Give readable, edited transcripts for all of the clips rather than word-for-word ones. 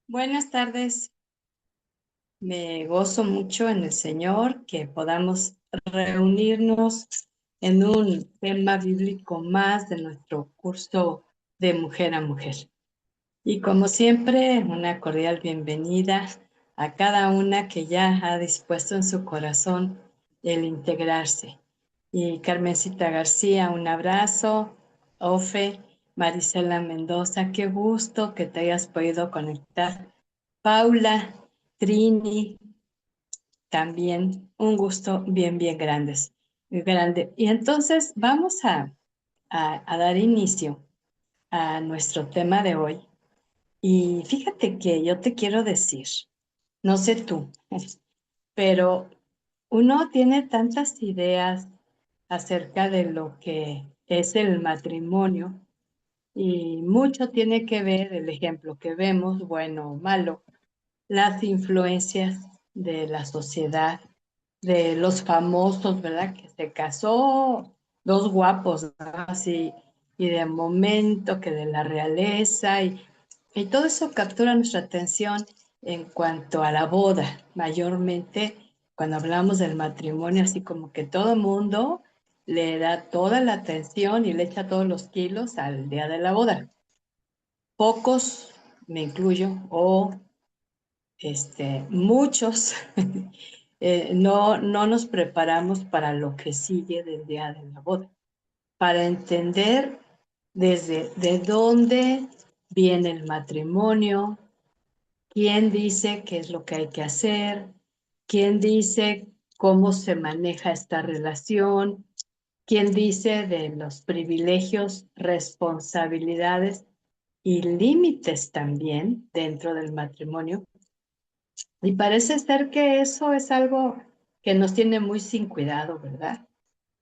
Buenas tardes. Me gozo mucho en el Señor que podamos reunirnos en un tema bíblico más de nuestro curso de Mujer a Mujer. Y como siempre, una cordial bienvenida a cada una que ya ha dispuesto en su corazón el integrarse. Y Carmencita García, un abrazo. Ofe, Marisela Mendoza, qué gusto que te hayas podido conectar. Paula, Trini, también un gusto bien grande. Y entonces vamos a dar inicio a nuestro tema de hoy. Y fíjate que yo te quiero decir, no sé tú, pero uno tiene tantas ideas acerca de lo que es el matrimonio y mucho tiene que ver el ejemplo que vemos, bueno o malo, las influencias de la sociedad, de los famosos, ¿verdad? Que se casó, dos guapos, ¿no? Así, y de momento que de la realeza, y todo eso captura nuestra atención en cuanto a la boda, mayormente cuando hablamos del matrimonio, así como que todo mundo le da toda la atención y le echa todos los kilos al día de la boda. Pocos, me incluyo, o muchos no nos preparamos para lo que sigue del día de la boda, para entender desde de dónde viene el matrimonio, quién dice qué es lo que hay que hacer, quién dice cómo se maneja esta relación, quién dice de los privilegios, responsabilidades y límites también dentro del matrimonio. Y parece ser que eso es algo que nos tiene muy sin cuidado, ¿verdad?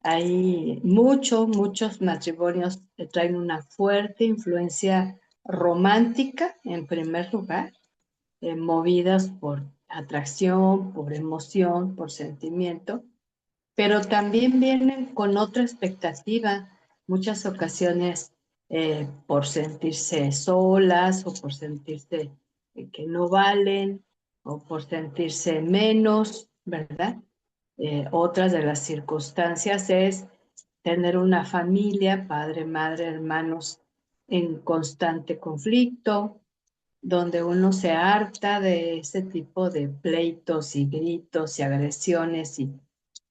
Hay muchos matrimonios que traen una fuerte influencia romántica, en primer lugar, movidas por atracción, por emoción, por sentimiento, pero también vienen con otra expectativa, muchas ocasiones por sentirse solas o por sentirse que no valen o por sentirse menos, ¿verdad? Otras de las circunstancias es tener una familia, padre, madre, hermanos en constante conflicto, donde uno se harta de ese tipo de pleitos y gritos y agresiones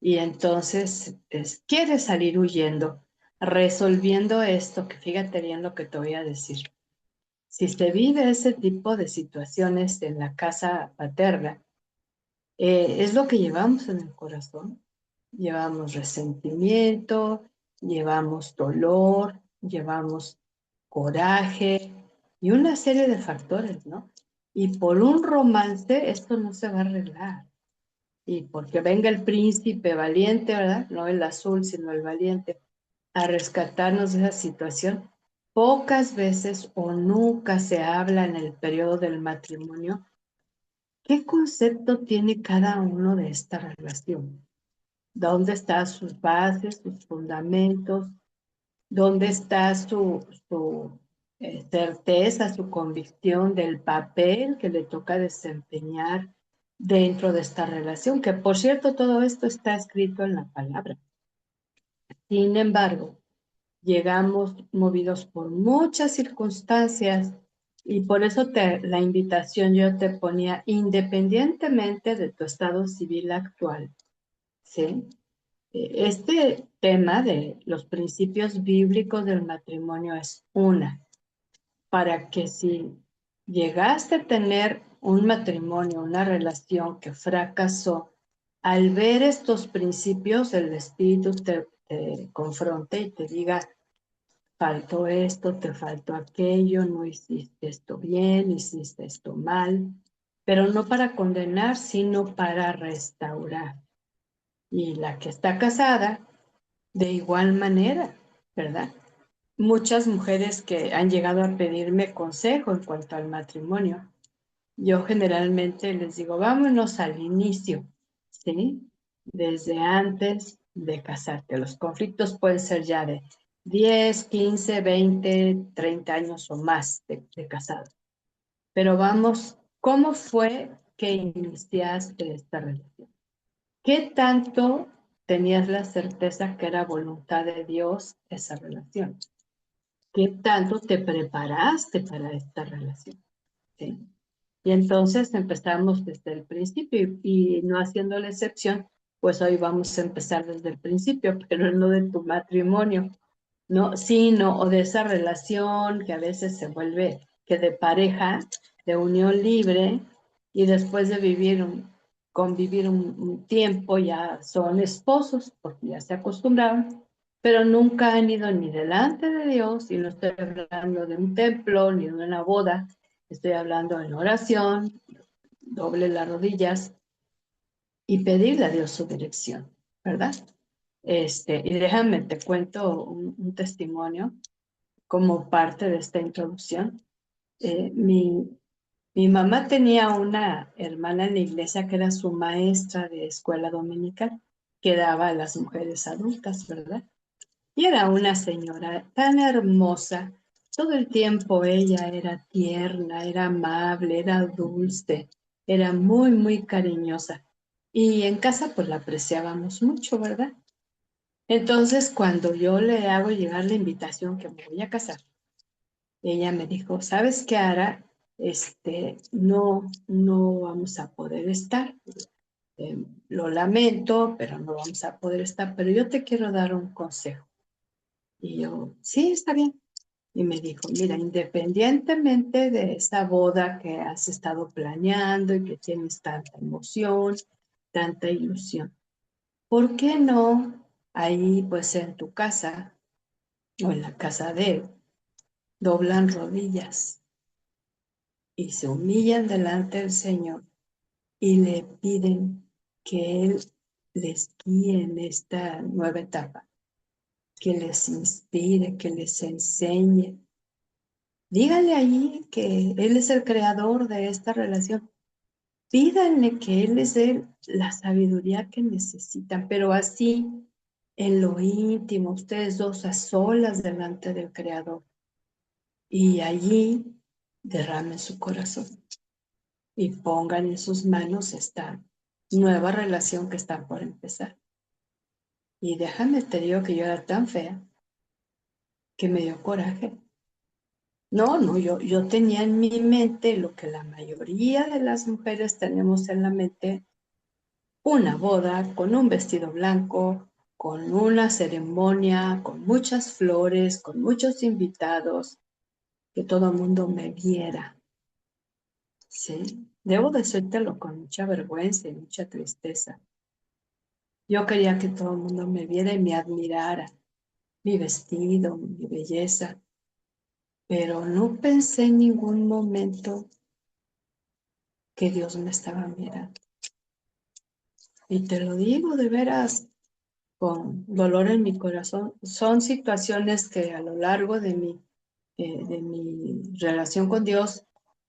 y entonces quiere salir huyendo, resolviendo esto, que fíjate bien lo que te voy a decir. Si se vive ese tipo de situaciones en la casa paterna, es lo que llevamos en el corazón. Llevamos resentimiento, llevamos dolor, llevamos coraje y una serie de factores, ¿no? Y por un romance esto no se va a arreglar. Y porque venga el príncipe valiente, ¿verdad? No el azul, sino el valiente, a rescatarnos de esa situación. Pocas veces o nunca se habla en el periodo del matrimonio. ¿Qué concepto tiene cada uno de esta relación? ¿Dónde están sus bases, sus fundamentos? ¿Dónde está su certeza, su convicción del papel que le toca desempeñar dentro de esta relación? Que por cierto, todo esto está escrito en la palabra. Sin embargo, llegamos movidos por muchas circunstancias y por eso la invitación yo te ponía, independientemente de tu estado civil actual, ¿sí? Este tema de los principios bíblicos del matrimonio es una, para que si llegaste a tener un matrimonio, una relación que fracasó, al ver estos principios, el Espíritu te confronte y te diga, faltó esto, te faltó aquello, no hiciste esto bien, hiciste esto mal, pero no para condenar, sino para restaurar. Y la que está casada, de igual manera, ¿verdad? Muchas mujeres que han llegado a pedirme consejo en cuanto al matrimonio, yo generalmente les digo, vámonos al inicio, ¿sí? Desde antes de casarte. Los conflictos pueden ser ya de 10, 15, 20, 30 años o más de casado. Pero vamos ¿cómo fue que iniciaste esta relación? ¿Qué tanto tenías la certeza que era voluntad de Dios esa relación? ¿Qué tanto te preparaste para esta relación? ¿Sí? Y entonces empezamos desde el principio y no haciendo la excepción, pues hoy vamos a empezar desde el principio, pero no de tu matrimonio, no, sino o de esa relación que a veces se vuelve que de pareja, de unión libre, y después de convivir un tiempo ya son esposos, porque ya se acostumbraron, pero nunca han ido ni delante de Dios, y no estoy hablando de un templo ni de una boda, estoy hablando en oración, doble las rodillas y pedirle a Dios su dirección, ¿verdad? Y déjame, te cuento un testimonio como parte de esta introducción. Eh, mi, mi mamá tenía una hermana en la iglesia que era su maestra de escuela dominical, que daba a las mujeres adultas, ¿verdad? Y era una señora tan hermosa. Todo el tiempo ella era tierna, era amable, era dulce, era muy, muy cariñosa. Y en casa pues la apreciábamos mucho, ¿verdad? Entonces cuando yo le hago llegar la invitación que me voy a casar, ella me dijo, ¿sabes qué, Ara? No vamos a poder estar. Lo lamento, pero no vamos a poder estar. Pero yo te quiero dar un consejo. Y yo, sí, está bien. Y me dijo, mira, independientemente de esta boda que has estado planeando y que tienes tanta emoción, tanta ilusión, ¿por qué no ahí, pues en tu casa o en la casa de él, doblan rodillas y se humillan delante del Señor y le piden que Él les guíe en esta nueva etapa, que les inspire, que les enseñe? Díganle allí que Él es el creador de esta relación. Pídanle que Él les dé la sabiduría que necesitan, pero así, en lo íntimo, ustedes dos a solas delante del Creador. Y allí derramen su corazón y pongan en sus manos esta nueva relación que está por empezar. Y déjame te digo que yo era tan fea que me dio coraje. No, yo tenía en mi mente lo que la mayoría de las mujeres tenemos en la mente: una boda con un vestido blanco, con una ceremonia, con muchas flores, con muchos invitados, que todo el mundo me viera. Sí, debo decírtelo con mucha vergüenza y mucha tristeza. Yo quería que todo el mundo me viera y me admirara, mi vestido, mi belleza, pero no pensé en ningún momento que Dios me estaba mirando. Y te lo digo de veras, con dolor en mi corazón. Son situaciones que a lo largo de mi relación con Dios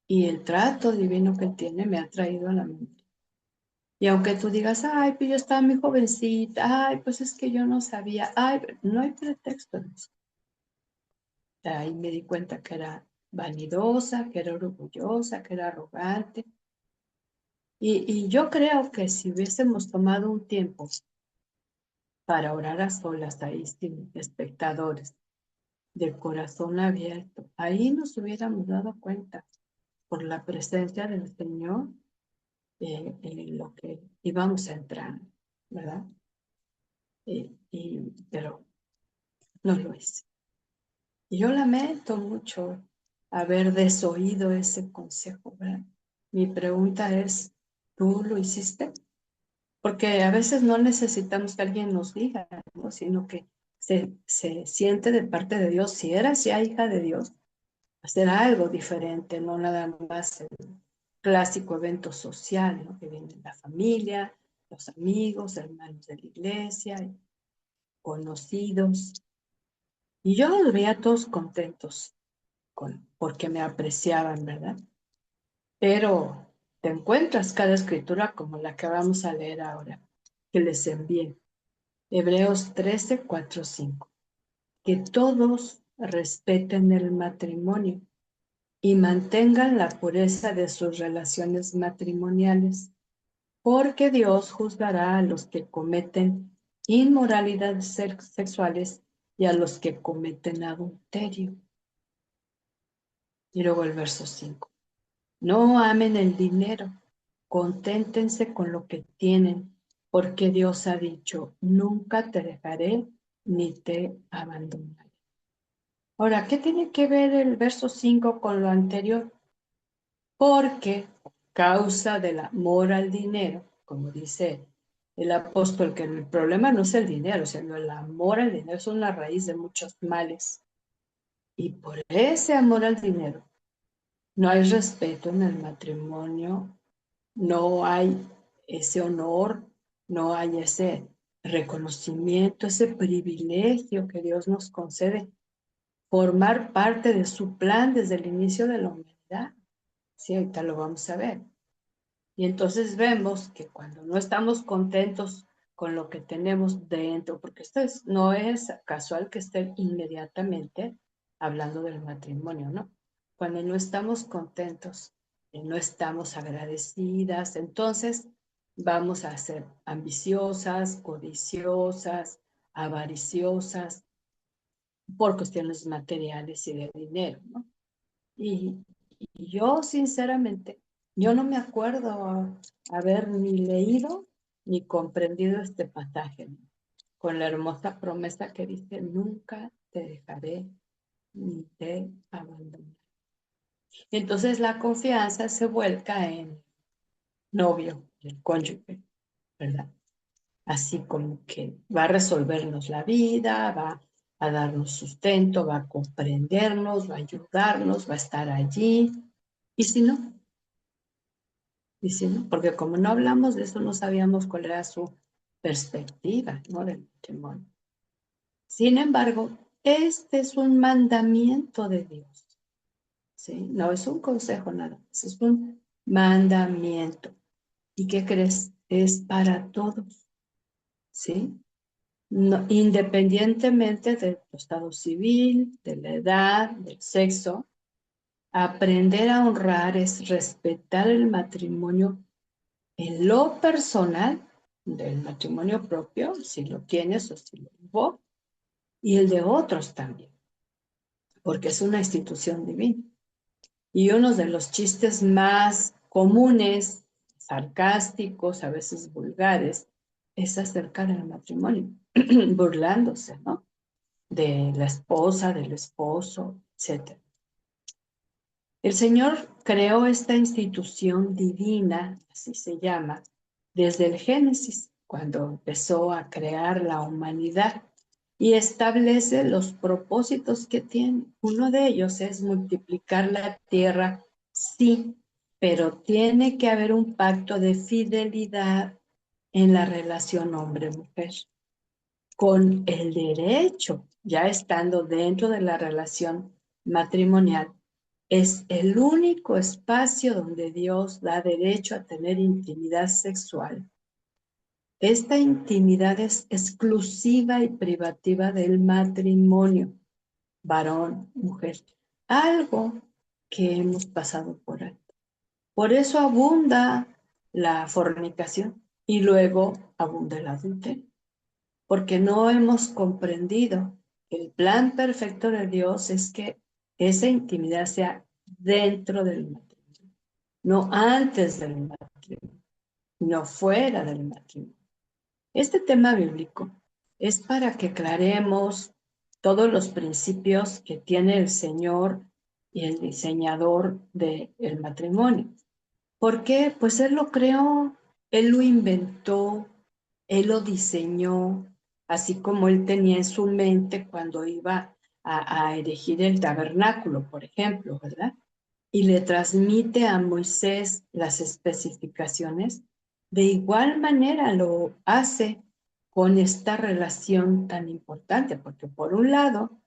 y el trato divino que Él tiene me ha traído a la mente. Y aunque tú digas, ay, pues yo estaba muy jovencita, ay, pues es que yo no sabía, ay, no hay pretexto en eso. Ahí me di cuenta que era vanidosa, que era orgullosa, que era arrogante. Y yo creo que si hubiésemos tomado un tiempo para orar a solas ahí sin espectadores, de corazón abierto, ahí nos hubiéramos dado cuenta por la presencia del Señor en lo que íbamos a entrar, ¿verdad? Pero no lo hice. Y yo lamento mucho haber desoído ese consejo, ¿verdad? Mi pregunta es, ¿tú lo hiciste? Porque a veces no necesitamos que alguien nos diga, ¿no? Sino que se siente de parte de Dios. Si eras ya hija de Dios, hacer algo diferente, no nada más el clásico evento social, ¿no? Que viene la familia, los amigos, hermanos de la iglesia, conocidos. Y yo los veía todos contentos porque me apreciaban, ¿verdad? Pero te encuentras cada escritura como la que vamos a leer ahora, que les envié. Hebreos 13, 4, 5. Que todos respeten el matrimonio, y mantengan la pureza de sus relaciones matrimoniales, porque Dios juzgará a los que cometen inmoralidades sexuales y a los que cometen adulterio. Y luego el verso 5. No amen el dinero, conténtense con lo que tienen, porque Dios ha dicho, nunca te dejaré ni te abandonaré. Ahora, ¿qué tiene que ver el verso 5 con lo anterior? Porque causa del amor al dinero, como dice el apóstol, que el problema no es el dinero, sino el amor al dinero es una raíz de muchos males. Y por ese amor al dinero no hay respeto en el matrimonio, no hay ese honor, no hay ese reconocimiento, ese privilegio que Dios nos concede, formar parte de su plan desde el inicio de la humanidad. Sí, ahorita lo vamos a ver. Y entonces vemos que cuando no estamos contentos con lo que tenemos dentro, porque no es casual que esté inmediatamente hablando del matrimonio, ¿no? Cuando no estamos contentos, no estamos agradecidas, entonces vamos a ser ambiciosas, codiciosas, avariciosas, por cuestiones materiales y de dinero, ¿no? Y, y yo, sinceramente, yo no me acuerdo haber ni leído ni comprendido este pasaje, ¿no? Con la hermosa promesa que dice, nunca te dejaré ni te abandonaré. Entonces la confianza se vuelca en novio, el cónyuge, ¿verdad? Así como que va a resolvernos la vida, va a darnos sustento, va a comprendernos, va a ayudarnos, va a estar allí. Y si no, ¿no? Porque como no hablamos de eso, no sabíamos cuál era su perspectiva, ¿no? Del matrimonio. Sin embargo, este es un mandamiento de Dios, ¿sí? No es un consejo nada más, es un mandamiento. ¿Y qué crees? Es para todos, ¿sí? No, independientemente del estado civil, de la edad, del sexo, aprender a honrar es respetar el matrimonio en lo personal del matrimonio propio, si lo tienes o si lo hubo, y el de otros también, porque es una institución divina. Y uno de los chistes más comunes, sarcásticos, a veces vulgares, es acerca del matrimonio, burlándose, ¿no? De la esposa, del esposo, etc. El Señor creó esta institución divina, así se llama, desde el Génesis, cuando empezó a crear la humanidad y establece los propósitos que tiene. Uno de ellos es multiplicar la tierra, sí, pero tiene que haber un pacto de fidelidad en la relación hombre-mujer, con el derecho, ya estando dentro de la relación matrimonial. Es el único espacio donde Dios da derecho a tener intimidad sexual. Esta intimidad es exclusiva y privativa del matrimonio, varón, mujer, algo que hemos pasado por alto. Por eso abunda la fornicación y luego abunda el adulterio, porque no hemos comprendido que el plan perfecto de Dios es que esa intimidad sea dentro del matrimonio, no antes del matrimonio, no fuera del matrimonio. Este tema bíblico es para que aclaremos todos los principios que tiene el Señor y el diseñador del matrimonio. ¿Por qué? Pues Él lo creó, Él lo inventó, Él lo diseñó, así como Él tenía en su mente cuando iba a erigir el tabernáculo, por ejemplo, ¿verdad? Y le transmite a Moisés las especificaciones. De igual manera lo hace con esta relación tan importante, porque por un lado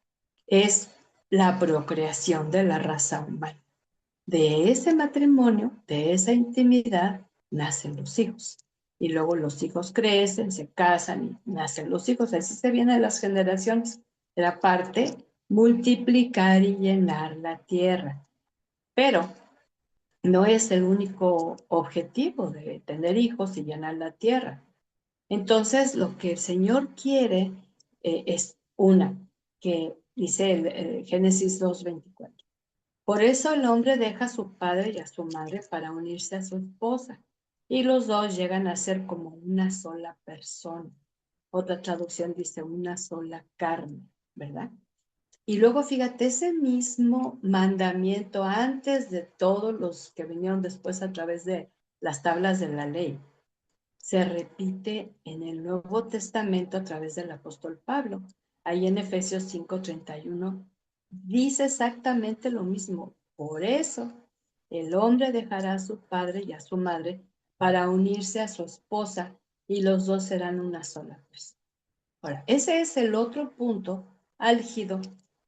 es la procreación de la raza humana. De ese matrimonio, de esa intimidad, nacen los hijos. Y luego los hijos crecen, se casan y nacen los hijos. Así se vienen las generaciones. Era parte multiplicar y llenar la tierra. Pero no es el único objetivo de tener hijos y llenar la tierra. Entonces, lo que el Señor quiere es que dice el Génesis 2:24. Por eso el hombre deja a su padre y a su madre para unirse a su esposa, y los dos llegan a ser como una sola persona. Otra traducción dice una sola carne, ¿verdad? Y luego fíjate, ese mismo mandamiento antes de todos los que vinieron después a través de las tablas de la ley, se repite en el Nuevo Testamento a través del apóstol Pablo. Ahí en Efesios 5:31 dice exactamente lo mismo. Por eso el hombre dejará a su padre y a su madre para unirse a su esposa y los dos serán una sola persona. Ahora, ese es el otro punto álgido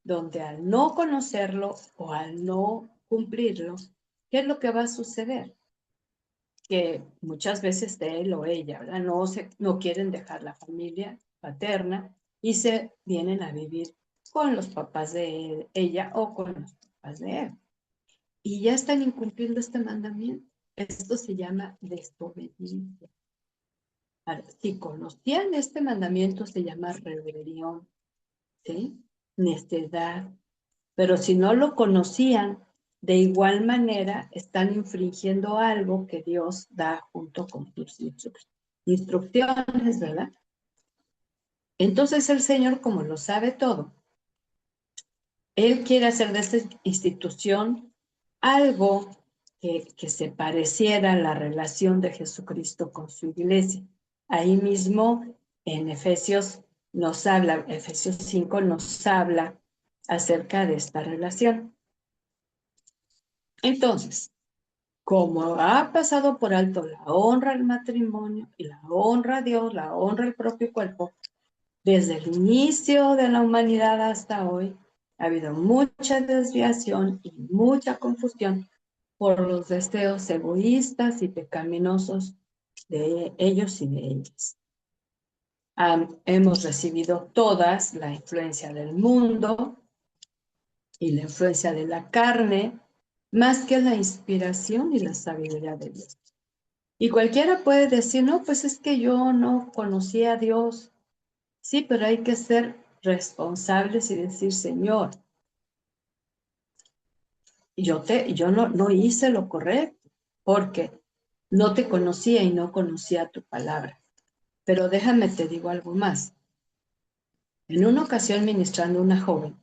donde al no conocerlo o al no cumplirlo, ¿qué es lo que va a suceder? Que muchas veces de él o ella, ¿verdad? No quieren dejar la familia paterna y se vienen a vivir con los papás de ella o con los papás de él. Y ya están incumpliendo este mandamiento. Esto se llama desobediencia. Ahora, si conocían este mandamiento, se llama rebelión, ¿sí? Necedad. Pero si no lo conocían, de igual manera están infringiendo algo que Dios da junto con sus instrucciones, ¿verdad? Entonces el Señor, como lo sabe todo, Él quiere hacer de esta institución algo que se pareciera a la relación de Jesucristo con su iglesia. Ahí mismo en Efesios 5 nos habla acerca de esta relación. Entonces, como ha pasado por alto la honra al matrimonio y la honra a Dios, la honra al propio cuerpo, desde el inicio de la humanidad hasta hoy, ha habido mucha desviación y mucha confusión por los deseos egoístas y pecaminosos de ellos y de ellas. Hemos recibido todas la influencia del mundo y la influencia de la carne, más que la inspiración y la sabiduría de Dios. Y cualquiera puede decir, no, pues es que yo no conocía a Dios. Sí, pero hay que ser responsables y decir, Señor, yo no hice lo correcto, porque no te conocía y no conocía tu palabra. Pero déjame te digo algo más. En una ocasión ministrando a una joven,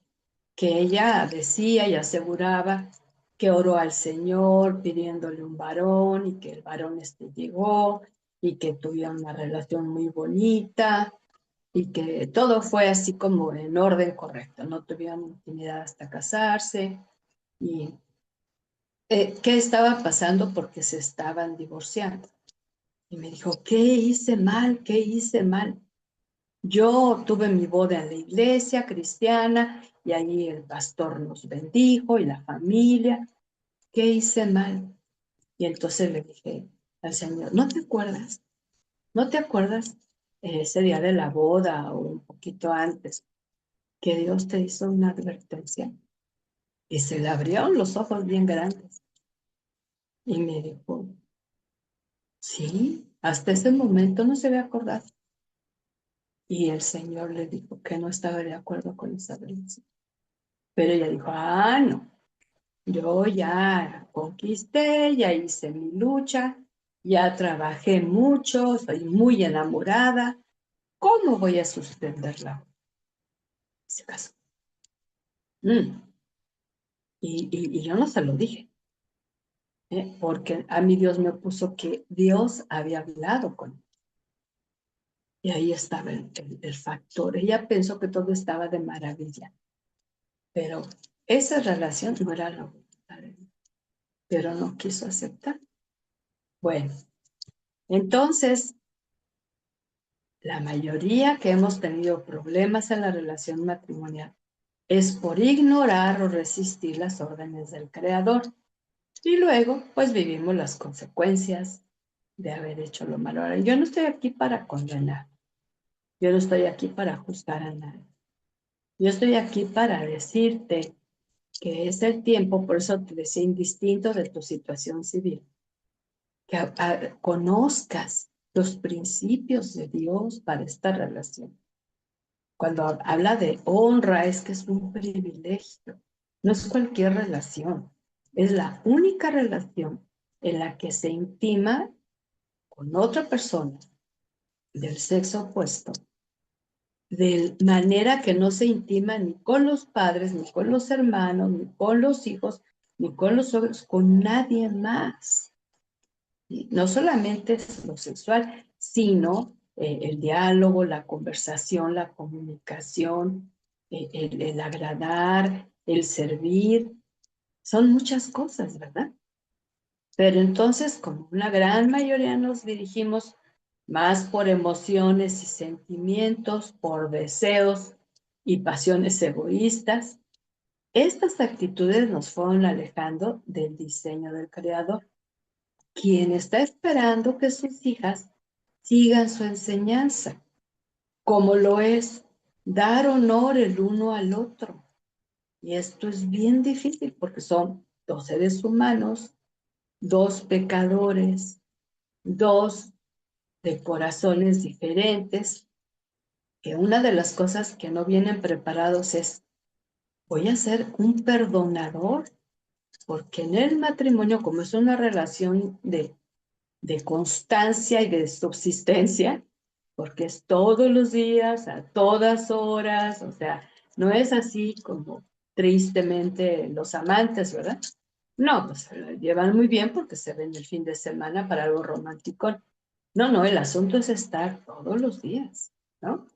que ella decía y aseguraba que oró al Señor pidiéndole un varón y que el varón llegó y que tuvieron una relación muy bonita y que todo fue así como en orden correcto, no tuvieron intimidad hasta casarse y qué estaba pasando porque se estaban divorciando. Y me dijo, ¿qué hice mal? ¿Qué hice mal? Yo tuve mi boda en la iglesia cristiana y allí el pastor nos bendijo y la familia. ¿Qué hice mal? Y entonces le dije al Señor, ¿no te acuerdas? ¿No te acuerdas ese día de la boda o un poquito antes que Dios te hizo una advertencia? Y se le abrieron los ojos bien grandes. Y me dijo, sí, hasta ese momento no se había acordado. Y el Señor le dijo que no estaba de acuerdo con esa advertencia. Pero ella dijo, no, yo ya conquisté, ya hice mi lucha, ya trabajé mucho, soy muy enamorada. ¿Cómo voy a suspenderla? Se casó. Y yo no se lo dije, porque a mí Dios me puso que Dios había hablado con él. Y ahí estaba el factor. Ella pensó que todo estaba de maravilla, pero esa relación no era la voluntad de Dios, pero no quiso aceptar. Bueno, entonces, la mayoría que hemos tenido problemas en la relación matrimonial es por ignorar o resistir las órdenes del Creador. Y luego, pues vivimos las consecuencias de haber hecho lo malo. Ahora, yo no estoy aquí para condenar. Yo no estoy aquí para juzgar a nadie. Yo estoy aquí para decirte que es el tiempo, por eso te decía, indistinto de tu situación civil, que conozcas los principios de Dios para esta relación. Cuando habla de honra, es que es un privilegio, no es cualquier relación, es la única relación en la que se intima con otra persona del sexo opuesto, de manera que no se intima ni con los padres, ni con los hermanos, ni con los hijos, ni con los suegros, con nadie más. Y no solamente es lo sexual, sino el diálogo, la conversación, la comunicación, el agradar, el servir, son muchas cosas, ¿verdad? Pero entonces, como una gran mayoría nos dirigimos más por emociones y sentimientos, por deseos y pasiones egoístas, estas actitudes nos fueron alejando del diseño del Creador, quien está esperando que sus hijas sigan su enseñanza, como lo es dar honor el uno al otro. Y esto es bien difícil porque son dos seres humanos, dos pecadores, dos de corazones diferentes, que una de las cosas que no vienen preparados es, voy a ser un perdonador, porque en el matrimonio, como es una relación de constancia y de subsistencia, porque es todos los días, a todas horas, o sea, no es así como tristemente los amantes, ¿verdad? No, pues se la llevan muy bien porque se ven el fin de semana para algo romántico. No, no, el asunto es estar todos los días, ¿no?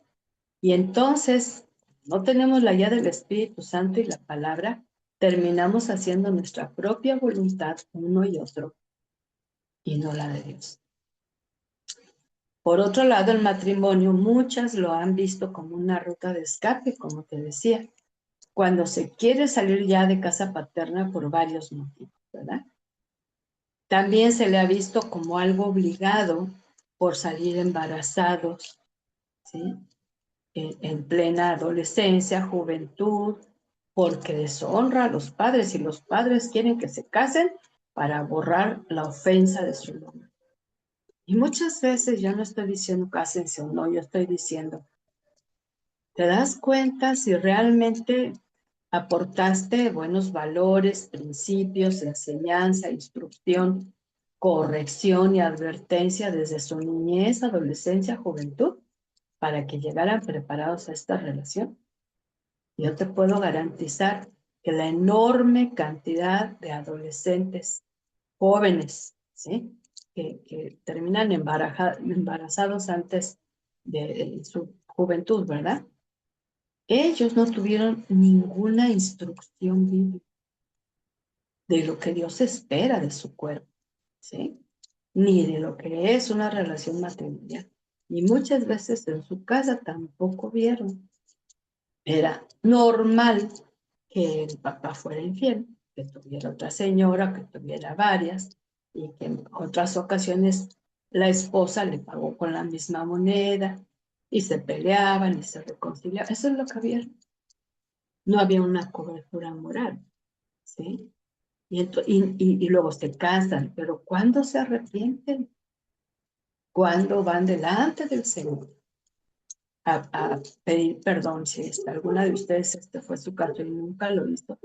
Y entonces, no tenemos la guía del Espíritu Santo y la palabra, terminamos haciendo nuestra propia voluntad uno y otro, y no la de Dios. Por otro lado, el matrimonio, muchas lo han visto como una ruta de escape, como te decía, cuando se quiere salir ya de casa paterna por varios motivos, ¿verdad? También se le ha visto como algo obligado por salir embarazados, ¿sí? En plena adolescencia, juventud, porque deshonra a los padres y los padres quieren que se casen para borrar la ofensa de su nombre. Y muchas veces yo no estoy diciendo cásense o no, yo estoy diciendo, ¿te das cuenta si realmente aportaste buenos valores, principios, enseñanza, instrucción, corrección y advertencia desde su niñez, adolescencia, juventud, para que llegaran preparados a esta relación? Yo te puedo garantizar que la enorme cantidad de adolescentes jóvenes, ¿sí? Que terminan embarazados antes de su juventud, ¿verdad? Ellos no tuvieron ninguna instrucción bíblica de lo que Dios espera de su cuerpo, ¿sí? Ni de lo que es una relación matrimonial. Y muchas veces en su casa tampoco vieron. Era normal que el papá fuera infiel, que tuviera otra señora, que tuviera varias, y que en otras ocasiones la esposa le pagó con la misma moneda, y se peleaban y se reconciliaban. Eso es lo que había. No había una cobertura moral, ¿sí? Y luego se casan, pero ¿cuándo se arrepienten? ¿Cuándo van delante del Señor a pedir perdón si alguna de ustedes este fue su caso y nunca lo hizo?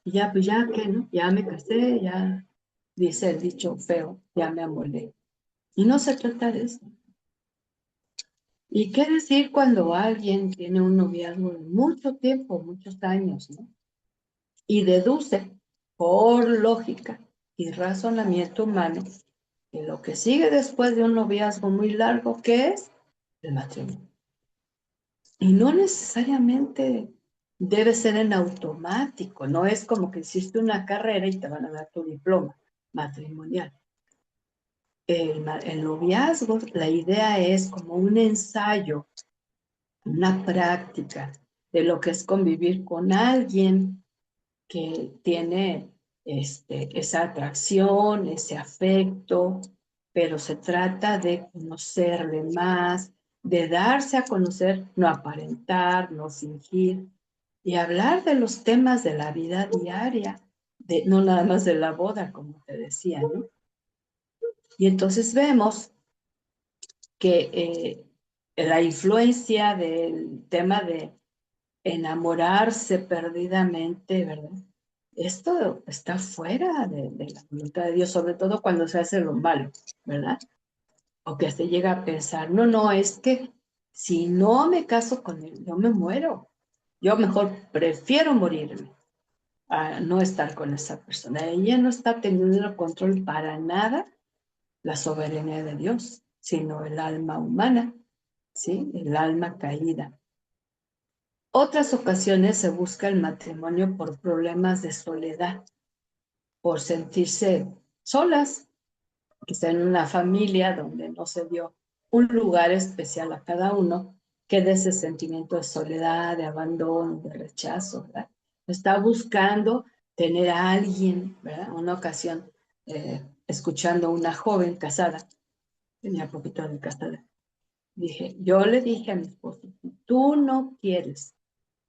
Y ya, pues ya que, ¿no? Ya me casé, ya dice el dicho feo, ya me amolé. Y no se trata de eso. ¿Y qué decir cuando alguien tiene un noviazgo de mucho tiempo, muchos años, ¿no? Y deduce por lógica y razonamiento humano que lo que sigue después de un noviazgo muy largo, ¿qué es? El matrimonio. Y no necesariamente debe ser en automático, no es como que hiciste una carrera y te van a dar tu diploma matrimonial. El noviazgo, la idea es como un ensayo, una práctica de lo que es convivir con alguien que tiene esa atracción, ese afecto, pero se trata de conocerle más, de darse a conocer, no aparentar, no fingir, y hablar de los temas de la vida diaria, no nada más de la boda, como te decía, ¿no? Y entonces vemos que la influencia del tema de enamorarse perdidamente, ¿verdad? Esto está fuera de la voluntad de Dios, sobre todo cuando se hace lo malo, ¿verdad? O que se llega a pensar, no, es que si no me caso con él, yo me muero. Yo mejor prefiero morirme a no estar con esa persona. Ella no está teniendo el control para nada la soberanía de Dios, sino el alma humana, ¿sí? El alma caída. Otras ocasiones se busca el matrimonio por problemas de soledad, por sentirse solas, quizá en una familia donde no se dio un lugar especial a cada uno, que de ese sentimiento de soledad, de abandono, de rechazo, ¿verdad? Está buscando tener a alguien, ¿verdad? Una ocasión, escuchando a una joven casada, tenía poquito de casada, yo le dije a mi esposo, si tú no quieres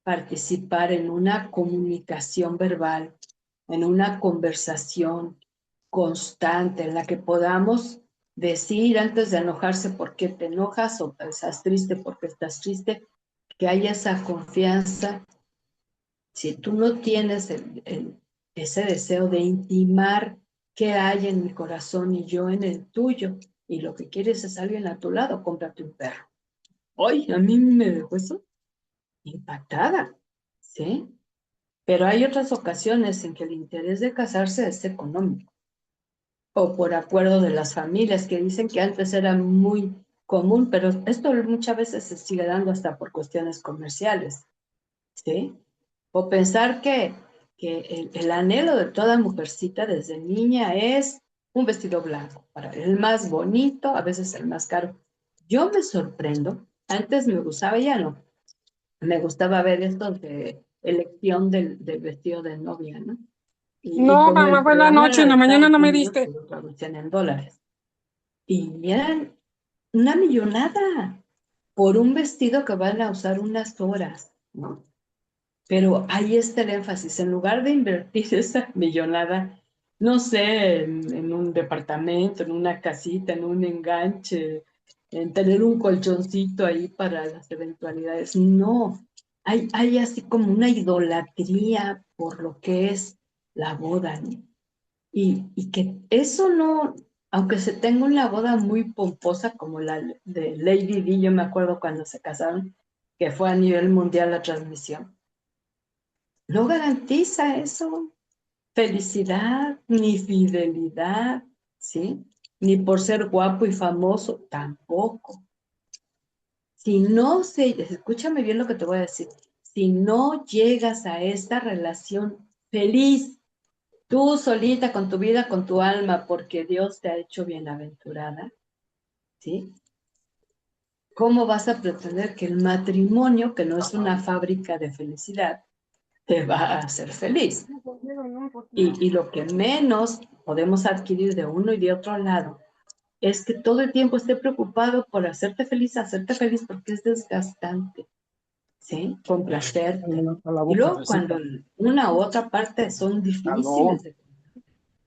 participar en una comunicación verbal, en una conversación constante en la que podamos decir antes de enojarse por qué te enojas o estás triste porque estás triste, que haya esa confianza. Si tú no tienes ese deseo de intimar qué hay en mi corazón y yo en el tuyo, y lo que quieres es alguien a tu lado, cómprate un perro. Hoy a mí me dejó eso impactada, ¿sí? Pero hay otras ocasiones en que el interés de casarse es económico o por acuerdo de las familias que dicen que antes era muy común, pero esto muchas veces se sigue dando hasta por cuestiones comerciales, ¿sí? O pensar que el anhelo de toda mujercita desde niña es un vestido blanco, para el más bonito, a veces el más caro. Yo me sorprendo, antes me gustaba, ya no, me gustaba ver esto de elección del vestido de novia, ¿no? Y No, como mamá, el fue la programa noche, era en de la mañana Estados no me Unidos, diste. pues lo traducían en dólares. Y eran una millonada por un vestido que van a usar unas horas, ¿no? Pero ahí está el énfasis. En lugar de invertir esa millonada, no sé, en un departamento, en una casita, en un enganche, en tener un colchoncito ahí para las eventualidades. No, hay así como una idolatría por lo que es la boda, ¿no? Y que eso no, aunque se tenga una boda muy pomposa como la de Lady Di, yo me acuerdo cuando se casaron, que fue a nivel mundial la transmisión, no garantiza eso, felicidad, ni fidelidad, ¿sí? Ni por ser guapo y famoso, tampoco. Si no escúchame bien lo que te voy a decir, si no llegas a esta relación feliz, tú solita con tu vida, con tu alma, porque Dios te ha hecho bienaventurada, ¿sí? ¿Cómo vas a pretender que el matrimonio, que no es una fábrica de felicidad, te va a hacer feliz? Y lo que menos podemos adquirir de uno y de otro lado es que todo el tiempo esté preocupado por hacerte feliz porque es desgastante, ¿sí? Complacerte. A la Y boca, luego cuando recita. una u otra parte son Aló. difíciles de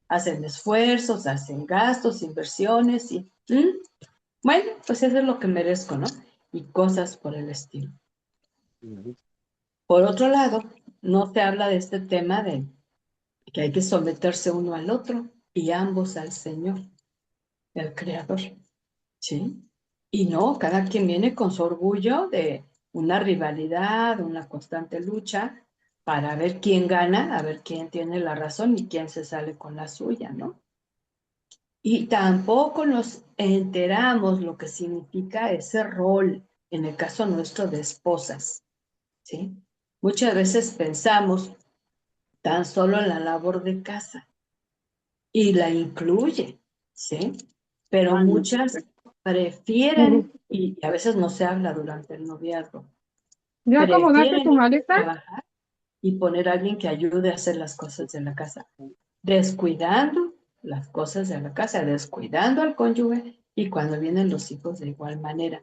hacen esfuerzos, hacen gastos, inversiones y bueno, pues eso es lo que merezco, ¿no? Y cosas por el estilo. Por otro lado, no te habla de este tema de que hay que someterse uno al otro y ambos al Señor, el Creador, ¿sí? Y no, cada quien viene con su orgullo de una rivalidad, una constante lucha para ver quién gana, a ver quién tiene la razón y quién se sale con la suya, ¿no? Y tampoco nos enteramos lo que significa ese rol, en el caso nuestro de esposas, ¿sí? Muchas veces pensamos tan solo en la labor de casa y la incluye, ¿sí? Pero muchas prefieren, y a veces no se habla durante el noviazgo, ¿Ya acomodaste prefieren tu ir a maleta? trabajar y poner a alguien que ayude a hacer las cosas de la casa, descuidando las cosas de la casa, descuidando al cónyuge y cuando vienen los hijos de igual manera.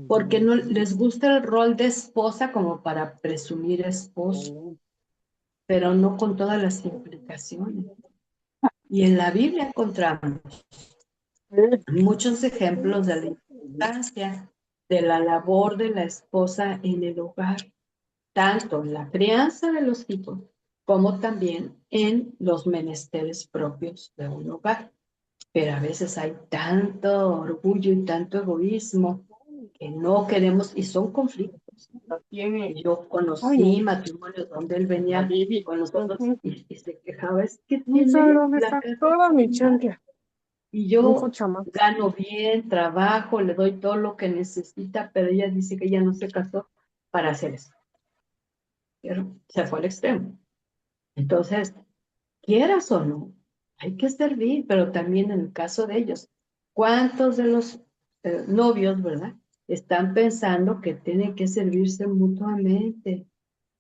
porque no les gusta el rol de esposa como para presumir esposo, pero no con todas las implicaciones. Y en la Biblia encontramos muchos ejemplos de la importancia de la labor de la esposa en el hogar, tanto en la crianza de los hijos como también en los menesteres propios de un hogar. Pero a veces hay tanto orgullo y tanto egoísmo que no queremos, y son conflictos. Yo conocí matrimonios donde él venía con nosotros y se quejaba, es que No sé tiene dónde la está casa toda mi hecha nada. chancla. Y Lujo yo chamaco. gano bien, trabajo, le doy todo lo que necesita, pero ella dice que ella no se casó para hacer eso. Pero se fue al extremo. Entonces, quieras o no, hay que servir, pero también en el caso de ellos, ¿cuántos de los novios, verdad, están pensando que tienen que servirse mutuamente?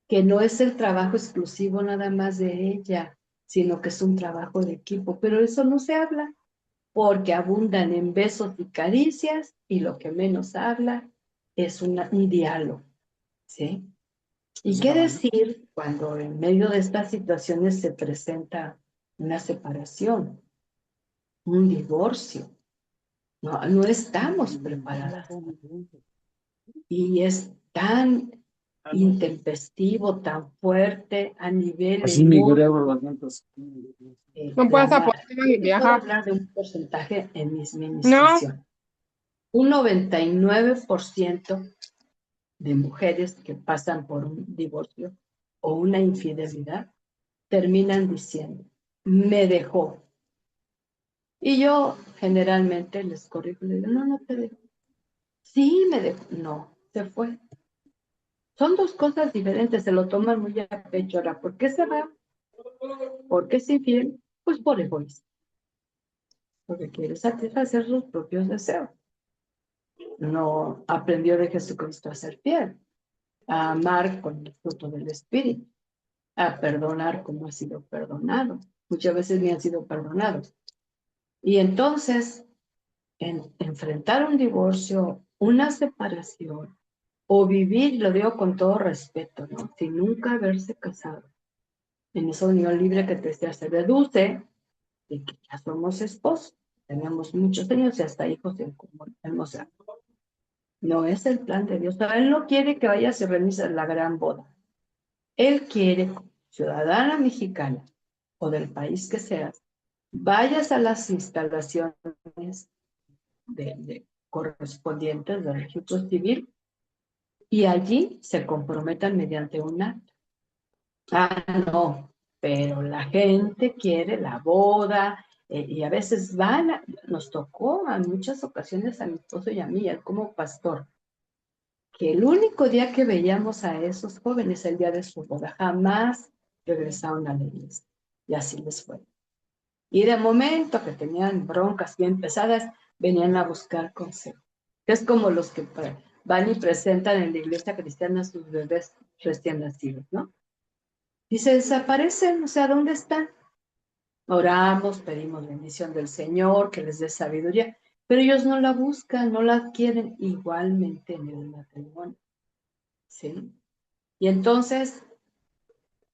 Que no es el trabajo exclusivo nada más de ella, sino que es un trabajo de equipo, pero eso no se habla porque abundan en besos y caricias y lo que menos habla es un diálogo, ¿sí? ¿Y qué decir cuando en medio de estas situaciones se presenta una separación, un divorcio? No, no estamos preparadas. Y es tan intempestivo, tan fuerte a nivel Así migré emocional. por los vientos. No puedes apostar y Yo puedo viajar. hablar de un porcentaje en mi No. administración. Un 99% de mujeres que pasan por un divorcio o una infidelidad terminan diciendo, me dejó. Y yo generalmente les corrijo, les digo, no, no te dejó. Sí, me dejó. No, se fue. Son dos cosas diferentes, se lo toman muy a pecho. Ahora, ¿por qué se va? ¿Por qué es infiel? Pues por egoísmo, porque quiere satisfacer sus propios deseos. No aprendió de Jesucristo a ser fiel, a amar con el fruto del Espíritu, a perdonar como ha sido perdonado. Muchas veces ni han sido perdonados. Y entonces, enfrentar un divorcio, una separación, o vivir, lo digo con todo respeto, ¿no? Sin nunca haberse casado, en esa unión libre que te decía, se deduce de que ya somos esposos, tenemos muchos años y hasta hijos en común. O sea, no es el plan de Dios. Él no quiere que vayas y realices la gran boda. Él quiere, ciudadana mexicana o del país que seas, vayas a las instalaciones correspondientes del registro civil y allí se comprometan mediante un acta. Ah, no, pero la gente quiere la boda y a veces nos tocó en muchas ocasiones a mi esposo y a mí, él como pastor, que el único día que veíamos a esos jóvenes, el día de su boda, jamás regresaron a la iglesia. Y así les fue. Y de momento que tenían broncas bien pesadas, venían a buscar consejo. Es como los que van y presentan en la iglesia cristiana a sus bebés recién nacidos, ¿no? Y se desaparecen, o sea, ¿dónde están? Oramos, pedimos bendición del Señor, que les dé sabiduría, pero ellos no la buscan, no la adquieren igualmente en el matrimonio, ¿sí? Y entonces,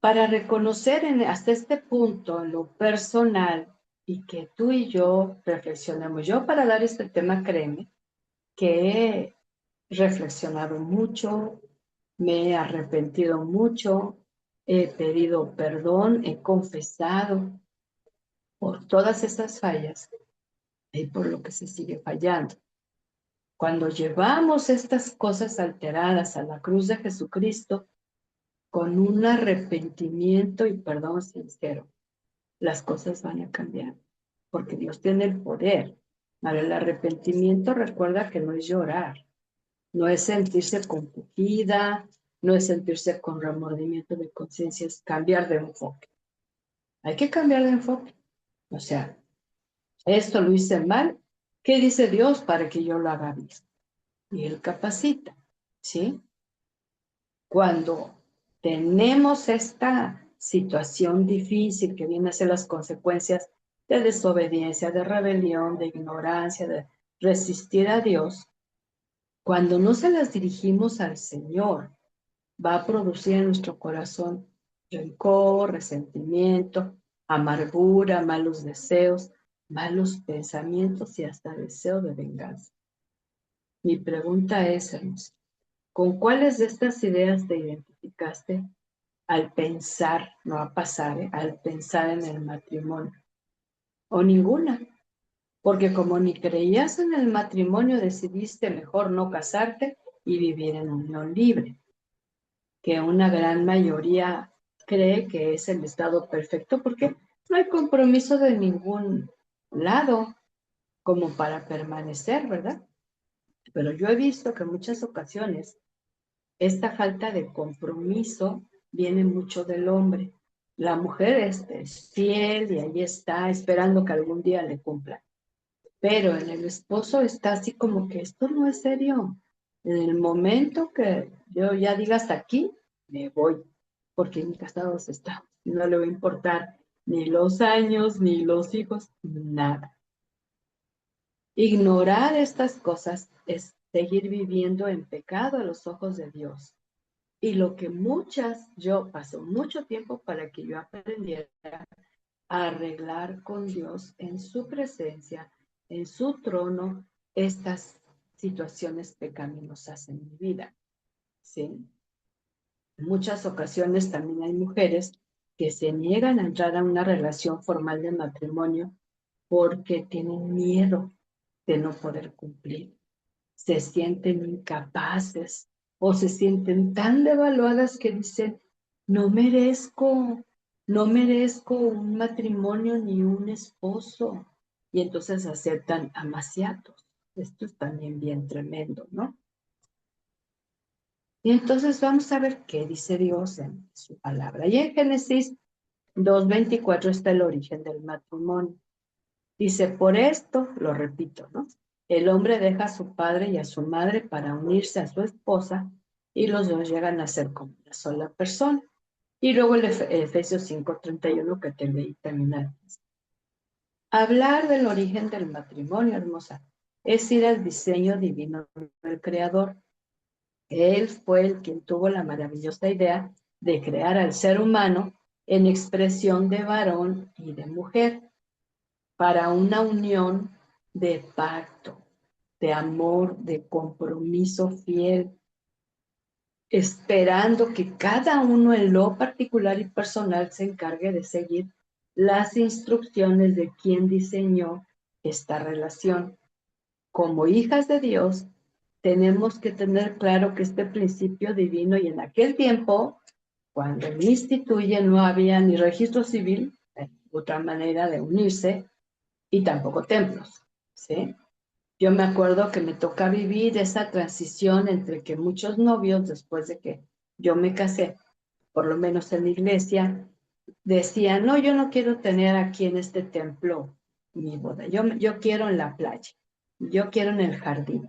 para reconocer hasta este punto, en lo personal, y que tú y yo reflexionemos, yo para dar este tema, créeme, que he reflexionado mucho, me he arrepentido mucho, he pedido perdón, he confesado por todas estas fallas y por lo que se sigue fallando. Cuando llevamos estas cosas alteradas a la cruz de Jesucristo, con un arrepentimiento y perdón sincero, las cosas van a cambiar, porque Dios tiene el poder. Para el arrepentimiento, recuerda que no es llorar, no es sentirse compungida, no es sentirse con remordimiento de conciencia, es cambiar de enfoque. Hay que cambiar de enfoque. O sea, esto lo hice mal, ¿qué dice Dios para que yo lo haga bien? Y Él capacita, ¿sí? Cuando tenemos esta situación difícil que viene a ser las consecuencias de desobediencia, de rebelión, de ignorancia, de resistir a Dios, Cuando no se las dirigimos al Señor, va a producir en nuestro corazón rencor, resentimiento, amargura, malos deseos, malos pensamientos y hasta deseo de venganza. Mi pregunta es, hermosa, ¿con cuáles de estas ideas te identificaste al pensar, no a pasar, al pensar en el matrimonio? ¿O ninguna? Porque como ni creías en el matrimonio, decidiste mejor no casarte y vivir en unión libre, que una gran mayoría cree que es el estado perfecto porque no hay compromiso de ningún lado como para permanecer, ¿verdad? Pero yo he visto que en muchas ocasiones esta falta de compromiso viene mucho del hombre. La mujer es fiel y ahí está esperando que algún día le cumpla. Pero en el esposo está así como que esto no es serio. En el momento que yo ya diga hasta aquí, me voy, porque mi casado está. No le va a importar ni los años, ni los hijos, nada. Ignorar estas cosas es seguir viviendo en pecado a los ojos de Dios. Y lo que yo pasó mucho tiempo para que yo aprendiera a arreglar con Dios en su presencia, en su trono, estas situaciones pecaminosas en mi vida. ¿Sí? En muchas ocasiones también hay mujeres que se niegan a entrar a una relación formal de matrimonio porque tienen miedo de no poder cumplir. Se sienten incapaces o se sienten tan devaluadas que dicen, no merezco, no merezco un matrimonio ni un esposo. Y entonces aceptan amaciatos. Esto es también bien tremendo, ¿no? Y entonces vamos a ver qué dice Dios en su palabra. Y en Génesis 2:24 está el origen del matrimonio. Dice, por esto, lo repito, ¿no? El hombre deja a su padre y a su madre para unirse a su esposa y los dos llegan a ser como una sola persona. Y luego el Efesios 5:31 que te leí también antes. Hablar del origen del matrimonio, hermosa, es ir al diseño divino del Creador. Él fue el quien tuvo la maravillosa idea de crear al ser humano en expresión de varón y de mujer para una unión de pacto, de amor, de compromiso fiel, esperando que cada uno en lo particular y personal se encargue de seguir las instrucciones de quien diseñó esta relación. Como hijas de Dios, tenemos que tener claro que este principio divino, y en aquel tiempo, cuando lo instituye, no había ni registro civil, otra manera de unirse, y tampoco templos, ¿sí? Yo me acuerdo que me toca vivir esa transición entre que muchos novios, después de que yo me casé, por lo menos en la iglesia, decían, no, yo no quiero tener aquí en este templo mi boda, yo quiero en la playa, yo quiero en el jardín.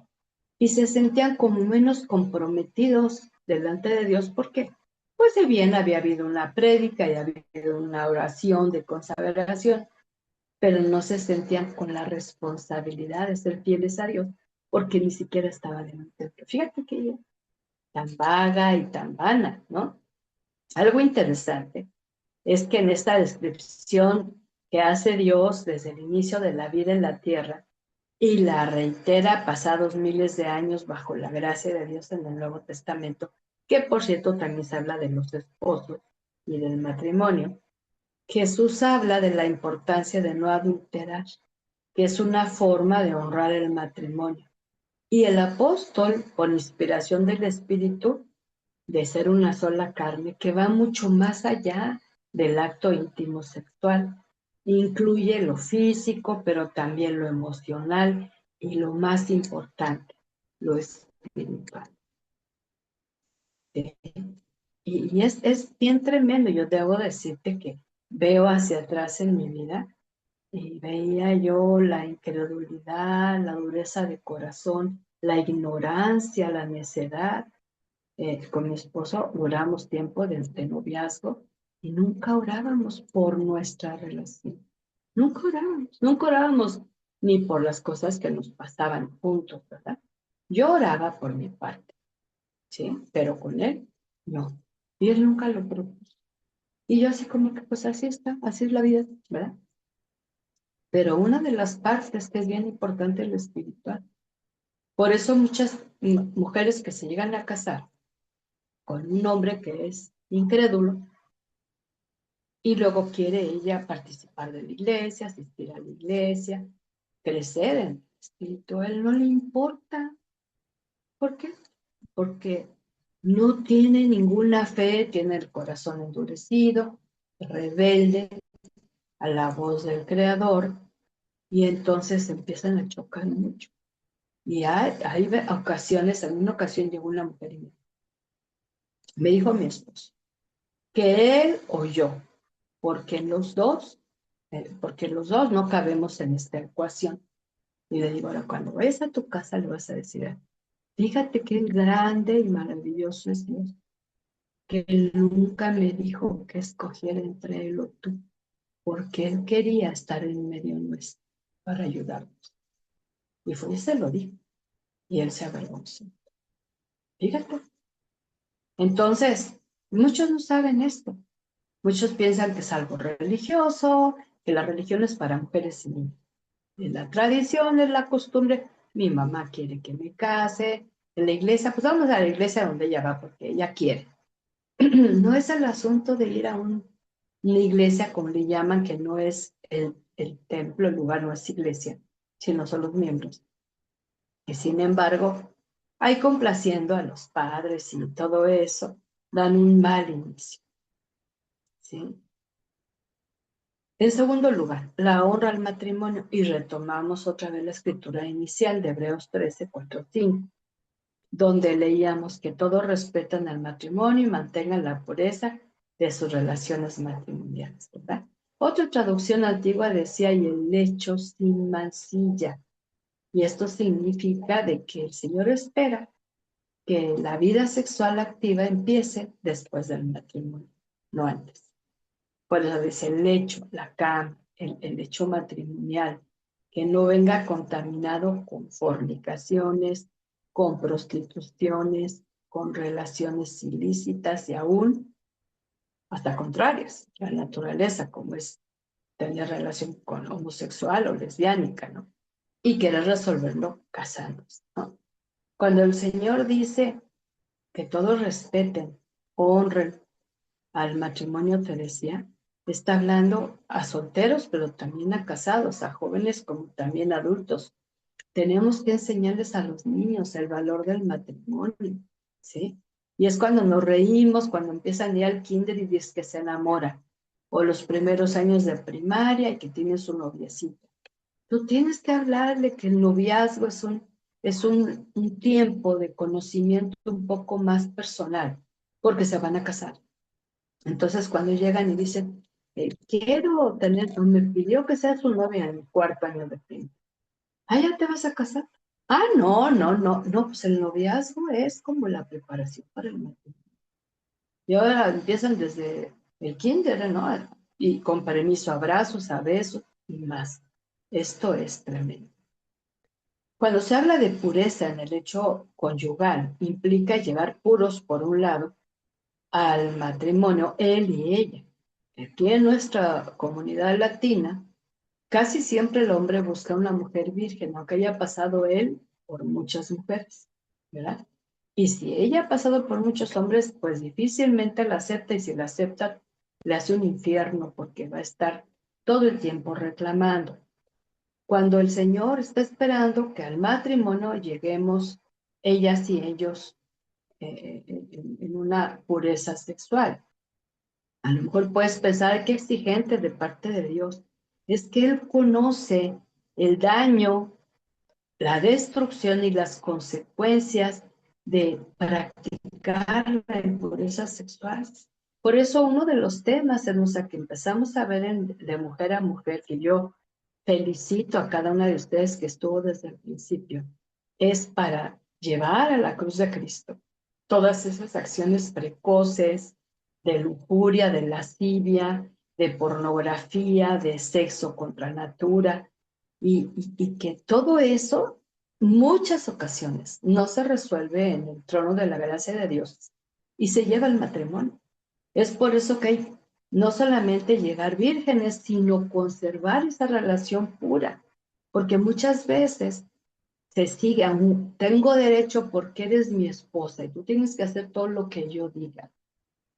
Y se sentían como menos comprometidos delante de Dios, porque pues si bien había habido una prédica y había habido una oración de consagración, pero no se sentían con la responsabilidad de ser fieles a Dios, porque ni siquiera estaban en un templo. Fíjate que ella, tan vaga y tan vana, ¿no? Algo interesante es que en esta descripción que hace Dios desde el inicio de la vida en la tierra y la reitera pasados miles de años bajo la gracia de Dios en el Nuevo Testamento, que por cierto también se habla de los esposos y del matrimonio, Jesús habla de la importancia de no adulterar, que es una forma de honrar el matrimonio. Y el apóstol, por inspiración del Espíritu, de ser una sola carne, que va mucho más allá del acto íntimo sexual. Incluye lo físico, pero también lo emocional y lo más importante, lo espiritual. Y es bien tremendo. Yo debo decirte que veo hacia atrás en mi vida y veía yo la incredulidad, la dureza de corazón, la ignorancia, la necedad. Con mi esposo oramos tiempo de noviazgo y nunca orábamos por nuestra relación. Nunca orábamos ni por las cosas que nos pasaban juntos, ¿verdad? Yo oraba por mi parte, ¿sí? Pero con él, no. Y él nunca lo propuso. Y yo así como que, pues así está, así es la vida, ¿verdad? Pero una de las partes que es bien importante es lo espiritual. Por eso muchas mujeres que se llegan a casar con un hombre que es incrédulo y luego quiere ella participar de la iglesia, asistir a la iglesia, crecer en el espíritu, a él no le importa. ¿Por qué? Porque no tiene ninguna fe, tiene el corazón endurecido, rebelde a la voz del Creador, y entonces empiezan a chocar mucho. Y hay ocasiones, en una ocasión llegó una mujer y me dijo mi esposo, que él o yo, porque los dos no cabemos en esta ecuación. Y le digo, ahora cuando vayas a tu casa le vas a decir, fíjate qué grande y maravilloso es Dios, que él nunca me dijo que escogiera entre él o tú, porque él quería estar en medio nuestro para ayudarnos. Y fue y se lo dijo, y él se avergonzó. Fíjate. Entonces, muchos no saben esto. Muchos piensan que es algo religioso, que la religión es para mujeres y niños. Y la tradición es la costumbre. Mi mamá quiere que me case. En la iglesia, pues vamos a la iglesia donde ella va porque ella quiere. No es el asunto de ir a una iglesia, como le llaman, que no es el templo, el lugar no es iglesia, sino son los miembros. Y sin embargo, ahí complaciendo a los padres y todo eso, dan un mal inicio. ¿Sí? En segundo lugar, la honra al matrimonio, y retomamos otra vez la escritura inicial de Hebreos 13, 4, 5, donde leíamos que todos respetan al matrimonio y mantengan la pureza de sus relaciones matrimoniales, ¿verdad? Otra traducción antigua decía, y el lecho sin mancilla, y esto significa de que el Señor espera que la vida sexual activa empiece después del matrimonio, no antes. Por eso dice el lecho, la cama, el lecho matrimonial, que no venga contaminado con fornicaciones, con prostituciones, con relaciones ilícitas y aún hasta contrarias, la naturaleza, como es tener relación con homosexual o lesbiánica, ¿no? Y querer resolverlo casándose, ¿no? Cuando el Señor dice que todos respeten, honren al matrimonio, te decía, está hablando a solteros, pero también a casados, a jóvenes como también adultos. Tenemos que enseñarles a los niños el valor del matrimonio, ¿sí? Y es cuando nos reímos, cuando empiezan ya al kinder y dices que se enamora, o los primeros años de primaria y que tienes un noviecito. Tú tienes que hablarle que el noviazgo es un tiempo de conocimiento un poco más personal, porque se van a casar. Entonces, cuando llegan y dicen, quiero tener, me pidió que sea su novia en el cuarto año de primaria. Ah, ¿ya te vas a casar? Ah, no, no, no, no, pues el noviazgo es como la preparación para el matrimonio. Y ahora empiezan desde el kinder, ¿no? Y con permiso, abrazos, a besos y más. Esto es tremendo. Cuando se habla de pureza en el hecho conyugal, implica llevar puros, por un lado, al matrimonio, él y ella. Aquí en nuestra comunidad latina, casi siempre el hombre busca una mujer virgen, aunque haya pasado él por muchas mujeres, ¿verdad? Y si ella ha pasado por muchos hombres, pues difícilmente la acepta, y si la acepta, le hace un infierno porque va a estar todo el tiempo reclamando. Cuando el Señor está esperando que al matrimonio lleguemos ellas y ellos en una pureza sexual. A lo mejor puedes pensar qué exigente de parte de Dios. Es que Él conoce el daño, la destrucción y las consecuencias de practicar la impureza sexual. Por eso uno de los temas en los que empezamos a ver de mujer a mujer, que yo felicito a cada una de ustedes que estuvo desde el principio, es para llevar a la cruz de Cristo todas esas acciones precoces de lujuria, de lascivia, de pornografía, de sexo contra natura, y que todo eso muchas ocasiones no se resuelve en el trono de la gracia de Dios y se lleva al matrimonio. Es por eso que hay no solamente llegar vírgenes, sino conservar esa relación pura, porque muchas veces se sigue aún, tengo derecho porque eres mi esposa y tú tienes que hacer todo lo que yo diga.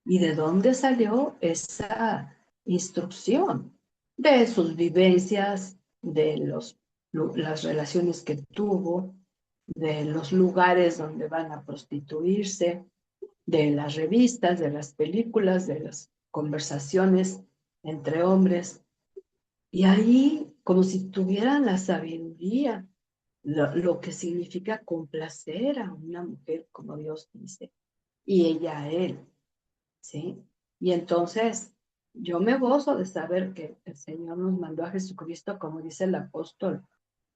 ¿Y de dónde salió esa instrucción? De sus vivencias, de las relaciones que tuvo, de los lugares donde van a prostituirse, de las revistas, de las películas, de las conversaciones entre hombres. Y ahí, como si tuvieran la sabiduría, lo que significa complacer a una mujer, como Dios dice, y ella a él, ¿sí? Y entonces, yo me gozo de saber que el Señor nos mandó a Jesucristo, como dice el apóstol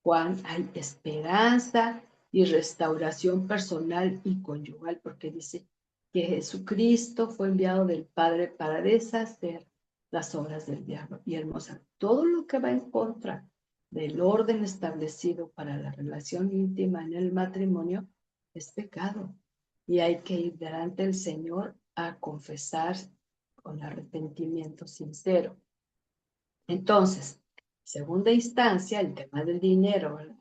Juan, hay esperanza y restauración personal y conyugal, porque dice que Jesucristo fue enviado del Padre para deshacer las obras del diablo. Y hermosa, todo lo que va en contra del orden establecido para la relación íntima en el matrimonio es pecado. Y hay que ir delante del Señor a confesar con arrepentimiento sincero. Entonces, segunda instancia, el tema del dinero, ¿verdad?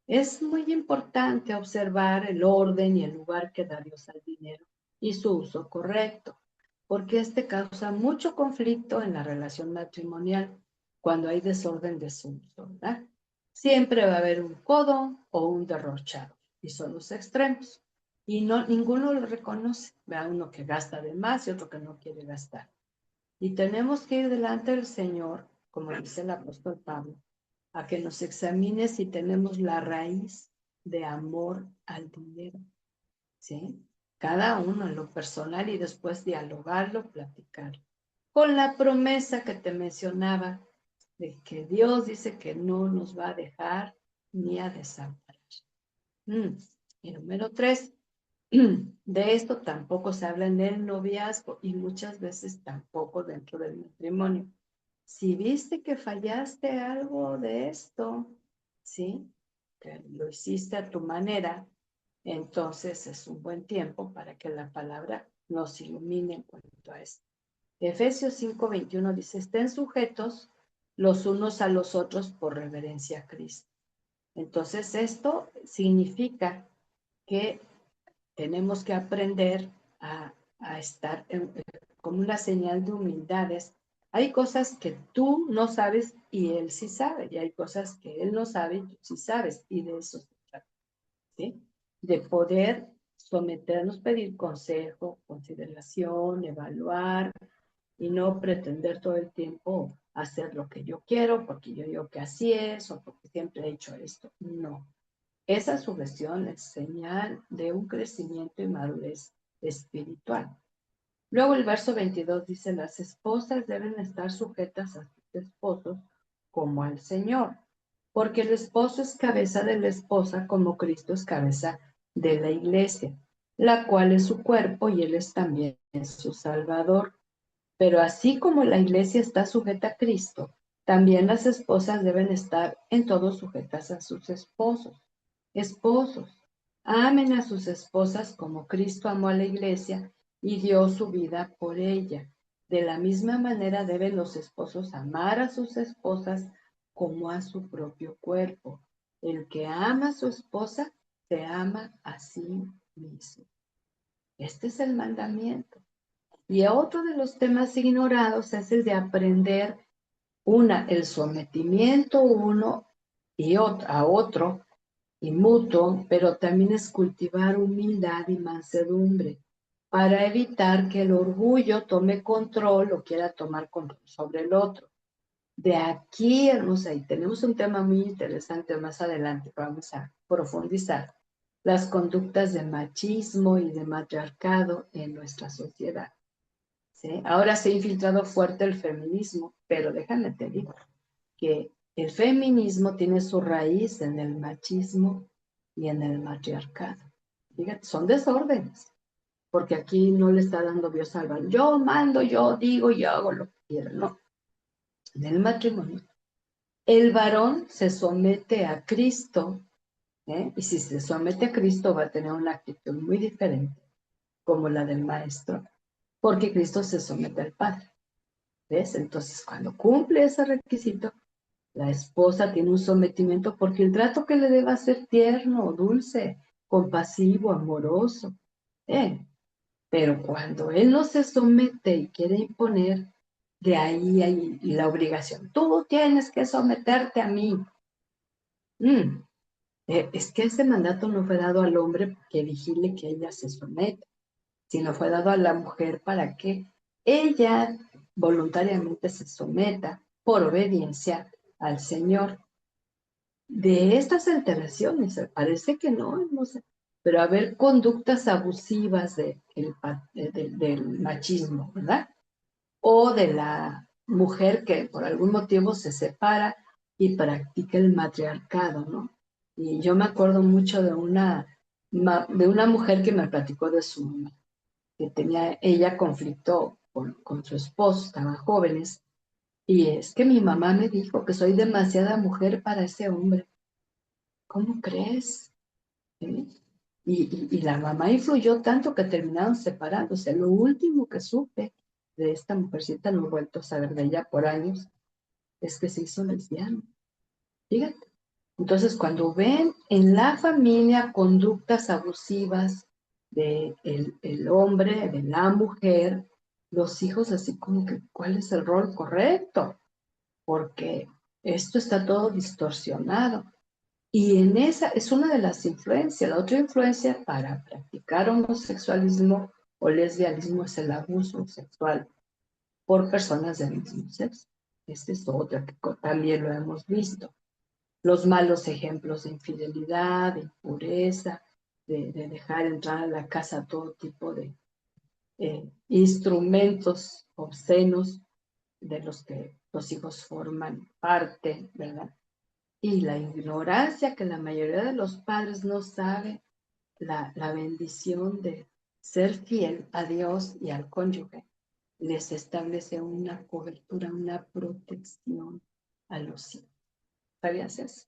Es muy importante observar el orden y el lugar que da Dios al dinero y su uso correcto, porque este causa mucho conflicto en la relación matrimonial cuando hay desorden de su uso, ¿verdad? Siempre va a haber un codo o un derrochado, y son los extremos. Y no, ninguno lo reconoce. Vea uno que gasta de más y otro que no quiere gastar. Y tenemos que ir delante del Señor, como dice el apóstol Pablo, a que nos examine si tenemos la raíz de amor al dinero, ¿sí? Cada uno en lo personal y después dialogarlo, platicarlo. Con la promesa que te mencionaba de que Dios dice que no nos va a dejar ni a desamparar. Y número 3, de esto tampoco se habla en el noviazgo y muchas veces tampoco dentro del matrimonio. Si viste que fallaste algo de esto, ¿sí? Que lo hiciste a tu manera, entonces es un buen tiempo para que la palabra nos ilumine en cuanto a esto. Efesios 5:21 dice, estén sujetos los unos a los otros por reverencia a Cristo. Entonces esto significa que tenemos que aprender a estar como una señal de humildades. Hay cosas que tú no sabes y él sí sabe, y hay cosas que él no sabe y tú sí sabes, y de eso se trata, ¿sí? De poder someternos, pedir consejo, consideración, evaluar, y no pretender todo el tiempo hacer lo que yo quiero, porque yo digo que así es, o porque siempre he hecho esto. No. Esa sujeción es señal de un crecimiento y madurez espiritual. Luego el verso 22 dice, las esposas deben estar sujetas a sus esposos como al Señor, porque el esposo es cabeza de la esposa como Cristo es cabeza de la iglesia, la cual es su cuerpo y él es también su Salvador. Pero así como la iglesia está sujeta a Cristo, también las esposas deben estar en todo sujetas a sus esposos. Esposos, amen a sus esposas como Cristo amó a la iglesia y dio su vida por ella. De la misma manera deben los esposos amar a sus esposas como a su propio cuerpo. El que ama a su esposa se ama a sí mismo. Este es el mandamiento. Y otro de los temas ignorados es el de aprender el sometimiento uno y a otro y mutuo, pero también es cultivar humildad y mansedumbre para evitar que el orgullo tome control o quiera tomar control sobre el otro. De aquí, hermosa, y tenemos un tema muy interesante más adelante, vamos a profundizar las conductas de machismo y de matriarcado en nuestra sociedad. ¿Sí? Ahora se ha infiltrado fuerte el feminismo, pero déjame te digo que el feminismo tiene su raíz en el machismo y en el matriarcado. Fíjate, son desórdenes, porque aquí no le está dando Dios al varón. Yo mando, yo digo, yo hago lo que quiero. No, en el matrimonio, el varón se somete a Cristo Y si se somete a Cristo va a tener una actitud muy diferente, como la del maestro, porque Cristo se somete al Padre. ¿Ves? Entonces, cuando cumple ese requisito, la esposa tiene un sometimiento porque el trato que le deba ser tierno, dulce, compasivo, amoroso. Pero cuando él no se somete y quiere imponer, de ahí hay la obligación. Tú tienes que someterte a mí. Es que ese mandato no fue dado al hombre que vigile que ella se someta, sino fue dado a la mujer para que ella voluntariamente se someta por obediencia al Señor. De estas alteraciones, parece que no sé, pero haber conductas abusivas del machismo, ¿verdad? O de la mujer que por algún motivo se separa y practica el matriarcado, ¿no? Y yo me acuerdo mucho de una mujer que me platicó de su mamá, que tenía ella conflicto con su esposo, estaban jóvenes, y es que mi mamá me dijo que soy demasiada mujer para ese hombre. ¿Cómo crees? ¿Sí? Y la mamá influyó tanto que terminaron separándose. Lo último que supe de esta mujercita, no he vuelto a saber de ella por años, es que se hizo lesbiana. Fíjate. Entonces, cuando ven en la familia conductas abusivas de el hombre, de la mujer, los hijos así como que, ¿cuál es el rol correcto? Porque esto está todo distorsionado. Y en esa es una de las influencias. La otra influencia para practicar homosexualismo o lesbianismo es el abuso sexual por personas del mismo sexo. Esta es otra que también lo hemos visto. Los malos ejemplos de infidelidad, de impureza, de dejar entrar a la casa todo tipo de instrumentos obscenos de los que los hijos forman parte, ¿verdad? Y la ignorancia que la mayoría de los padres no sabe la bendición de ser fiel a Dios y al cónyuge les establece una cobertura, una protección a los hijos. ¿Sabías eso?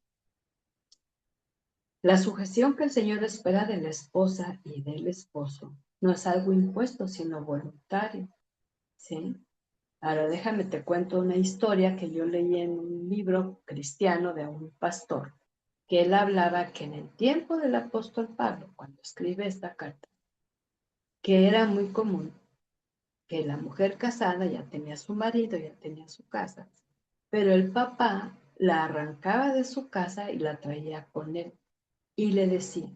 La sujeción que el Señor espera de la esposa y del esposo no es algo impuesto, sino voluntario. ¿Sí? Ahora déjame te cuento una historia que yo leí en un libro cristiano de un pastor, que él hablaba que en el tiempo del apóstol Pablo, cuando escribe esta carta, que era muy común que la mujer casada ya tenía su marido, ya tenía su casa, pero el papá la arrancaba de su casa y la traía con él y le decía,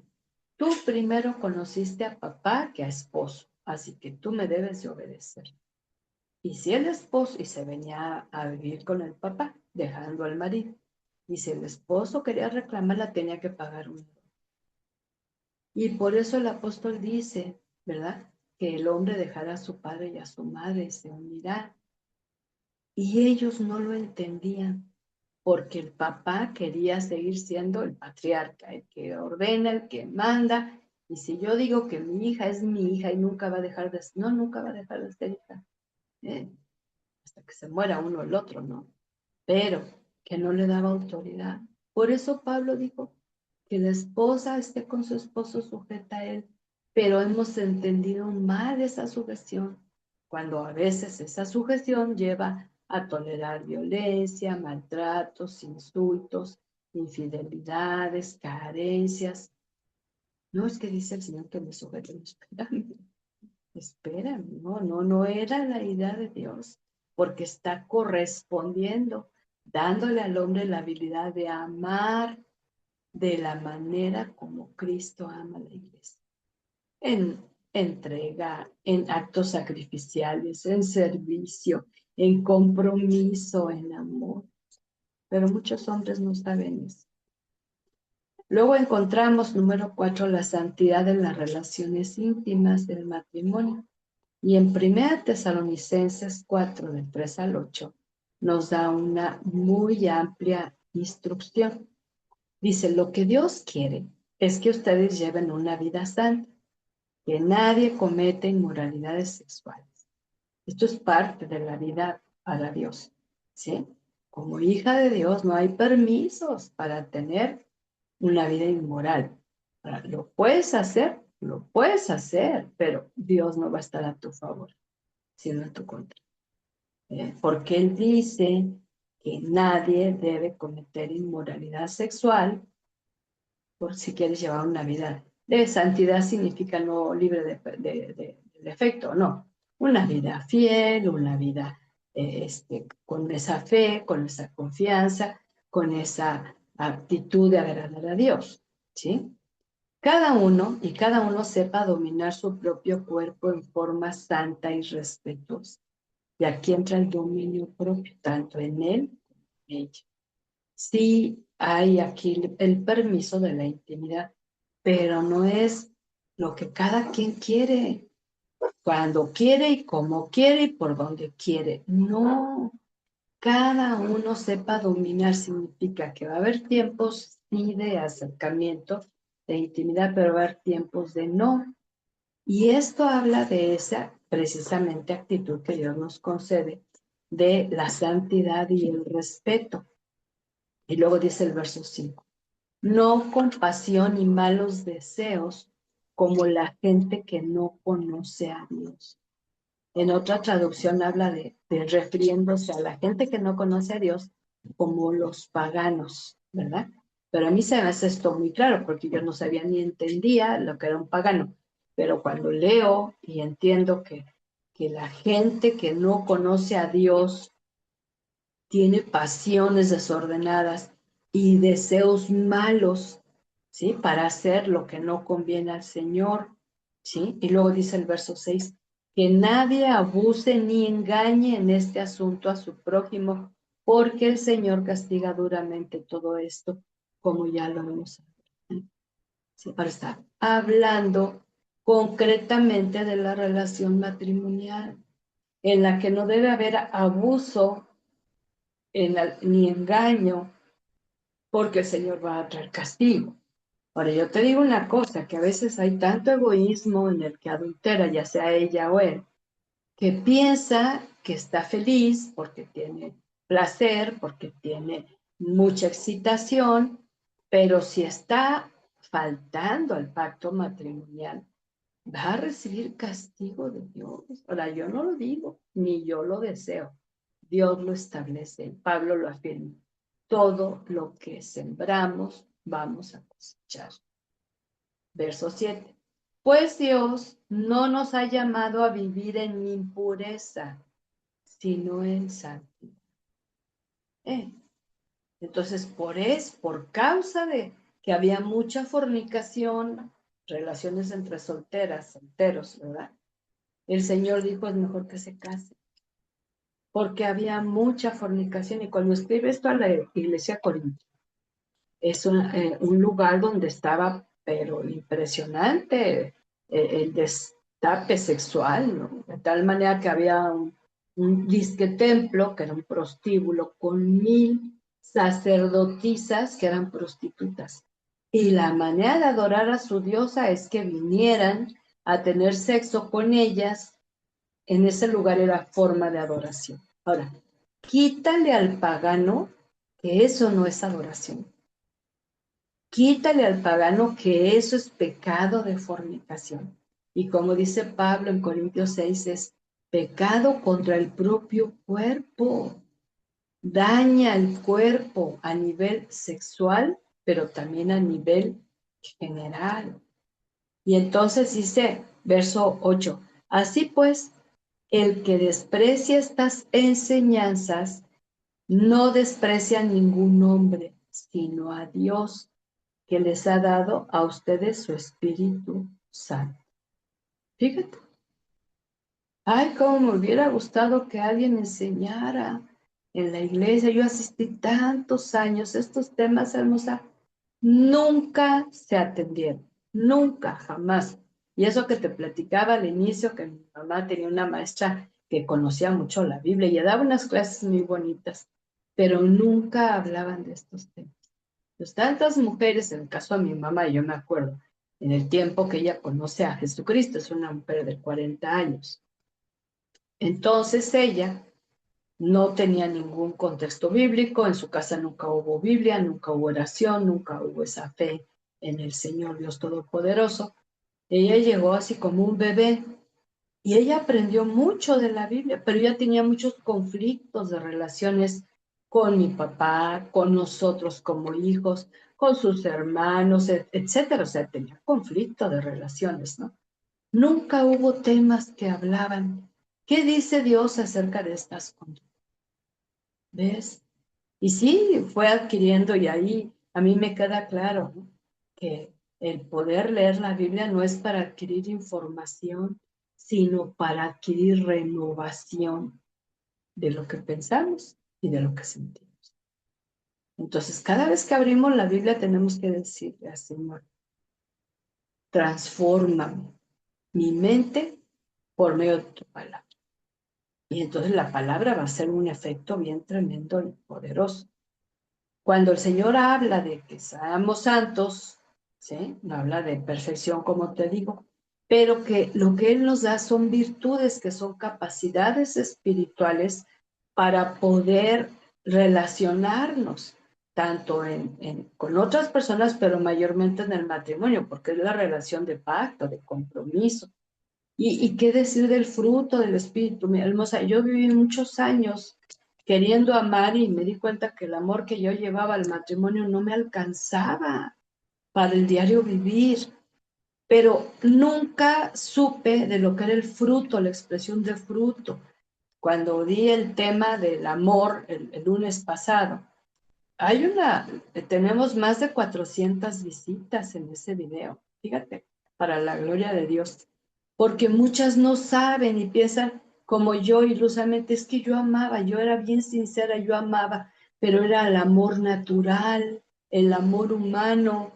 tú primero conociste a papá que a esposo, así que tú me debes de obedecer. Y si el esposo, y se venía a vivir con el papá, dejando al marido, y si el esposo quería reclamarla, tenía que pagar un. Y por eso el apóstol dice, ¿verdad? Que el hombre dejará a su padre y a su madre y se unirá. Y ellos no lo entendían, porque el papá quería seguir siendo el patriarca, el que ordena, el que manda. Y si yo digo que mi hija es mi hija y nunca va a dejar de ser, no, nunca va a dejar de ser hija, hasta que se muera uno o el otro, ¿no? Pero que no le daba autoridad. Por eso Pablo dijo que la esposa esté con su esposo sujeta a él, pero hemos entendido mal esa sujeción, cuando a veces esa sujeción lleva a tolerar violencia, maltratos, insultos, infidelidades, carencias. No es que dice el Señor que me sujeten, espérame, no era la idea de Dios, porque está correspondiendo, dándole al hombre la habilidad de amar de la manera como Cristo ama a la iglesia, en entrega, en actos sacrificiales, en servicio, en compromiso, en amor. Pero muchos hombres no saben eso. Luego encontramos, número 4, la santidad en las relaciones íntimas del matrimonio. Y en 1 Tesalonicenses 4, del 3 al 8, nos da una muy amplia instrucción. Dice, lo que Dios quiere es que ustedes lleven una vida santa, que nadie cometa inmoralidades sexuales. Esto es parte de la vida para Dios, ¿sí? Como hija de Dios no hay permisos para tener una vida inmoral. Ahora, lo puedes hacer, pero Dios no va a estar a tu favor, sino en tu contra. Porque Él dice que nadie debe cometer inmoralidad sexual por si quieres llevar una vida de santidad. Significa no libre de defecto, no. Una vida fiel, una vida con esa fe, con esa confianza, con esa actitud de agradar a Dios, ¿sí? Cada uno sepa dominar su propio cuerpo en forma santa y respetuosa. Y aquí entra el dominio propio, tanto en él como en ella. Sí hay aquí el permiso de la intimidad, pero no es lo que cada quien quiere, cuando quiere y como quiere y por donde quiere. No, cada uno sepa dominar significa que va a haber tiempos sí de acercamiento, de intimidad, pero va a haber tiempos de no. Y esto habla de esa precisamente actitud que Dios nos concede de la santidad y el respeto. Y luego dice el verso 5, no con pasión y malos deseos como la gente que no conoce a Dios. En otra traducción habla de refiriéndose a la gente que no conoce a Dios como los paganos, ¿verdad? Pero a mí se me hace esto muy claro porque yo no sabía ni entendía lo que era un pagano. Pero cuando leo y entiendo que la gente que no conoce a Dios tiene pasiones desordenadas y deseos malos, ¿sí? Para hacer lo que no conviene al Señor, ¿sí? Y luego dice el verso 6, que nadie abuse ni engañe en este asunto a su prójimo, porque el Señor castiga duramente todo esto, como ya lo hemos hablado. ¿Sí? Ahora está hablando concretamente de la relación matrimonial, en la que no debe haber abuso ni engaño, porque el Señor va a traer castigo. Ahora, yo te digo una cosa, que a veces hay tanto egoísmo en el que adultera, ya sea ella o él, que piensa que está feliz porque tiene placer, porque tiene mucha excitación, pero si está faltando al pacto matrimonial, va a recibir castigo de Dios. Ahora, yo no lo digo, ni yo lo deseo. Dios lo establece, Pablo lo afirma. Todo lo que sembramos vamos a cosechar. Verso 7. Pues Dios no nos ha llamado a vivir en impureza, sino en santidad. Entonces, por causa de que había mucha fornicación, relaciones entre solteros, ¿verdad? El Señor dijo, es mejor que se case, porque había mucha fornicación. Y cuando escribe esto a la iglesia corintia, es un lugar donde estaba, pero impresionante, el destape sexual, ¿no? De tal manera que había un disque templo, que era un prostíbulo, con 1000 sacerdotisas que eran prostitutas. Y la manera de adorar a su diosa es que vinieran a tener sexo con ellas. En ese lugar era forma de adoración. Ahora, quítale al pagano que eso no es adoración. Quítale al pagano que eso es pecado de fornicación. Y como dice Pablo en Corintios 6, es pecado contra el propio cuerpo. Daña el cuerpo a nivel sexual, pero también a nivel general. Y entonces dice, verso 8, así pues, el que desprecia estas enseñanzas no desprecia a ningún hombre, sino a Dios, que les ha dado a ustedes su Espíritu Santo. Fíjate. Ay, cómo me hubiera gustado que alguien enseñara en la iglesia. Yo asistí tantos años, estos temas, hermosa, nunca se atendieron, nunca, jamás. Y eso que te platicaba al inicio, que mi mamá tenía una maestra que conocía mucho la Biblia y daba unas clases muy bonitas, pero nunca hablaban de estos temas. Pues tantas mujeres, en el caso de mi mamá, yo me acuerdo, en el tiempo que ella conoce a Jesucristo, es una mujer de 40 años. Entonces ella no tenía ningún contexto bíblico, en su casa nunca hubo Biblia, nunca hubo oración, nunca hubo esa fe en el Señor Dios Todopoderoso. Ella llegó así como un bebé y ella aprendió mucho de la Biblia, pero ella tenía muchos conflictos de relaciones con mi papá, con nosotros como hijos, con sus hermanos, etcétera. O sea, tenía conflicto de relaciones, ¿no? Nunca hubo temas que hablaban. ¿Qué dice Dios acerca de estas cosas? ¿Ves? Y sí, fue adquiriendo y ahí a mí me queda claro, ¿no? Que el poder leer la Biblia no es para adquirir información, sino para adquirir renovación de lo que pensamos y de lo que sentimos. Entonces, cada vez que abrimos la Biblia tenemos que decirle al Señor, transfórmame mi mente por medio de tu palabra. Y entonces la palabra va a ser un efecto bien tremendo y poderoso. Cuando el Señor habla de que seamos santos, ¿sí? No habla de perfección, como te digo, pero que lo que Él nos da son virtudes, que son capacidades espirituales para poder relacionarnos, tanto con otras personas, pero mayormente en el matrimonio, porque es la relación de pacto, de compromiso. ¿Y qué decir del fruto del Espíritu? Mi hermosa, yo viví muchos años queriendo amar y me di cuenta que el amor que yo llevaba al matrimonio no me alcanzaba para el diario vivir, pero nunca supe de lo que era el fruto, la expresión de fruto. Cuando di el tema del amor el lunes pasado, tenemos más de 400 visitas en ese video, fíjate, para la gloria de Dios, porque muchas no saben y piensan como yo ilusamente, es que yo amaba, yo era bien sincera, yo amaba, pero era el amor natural, el amor humano,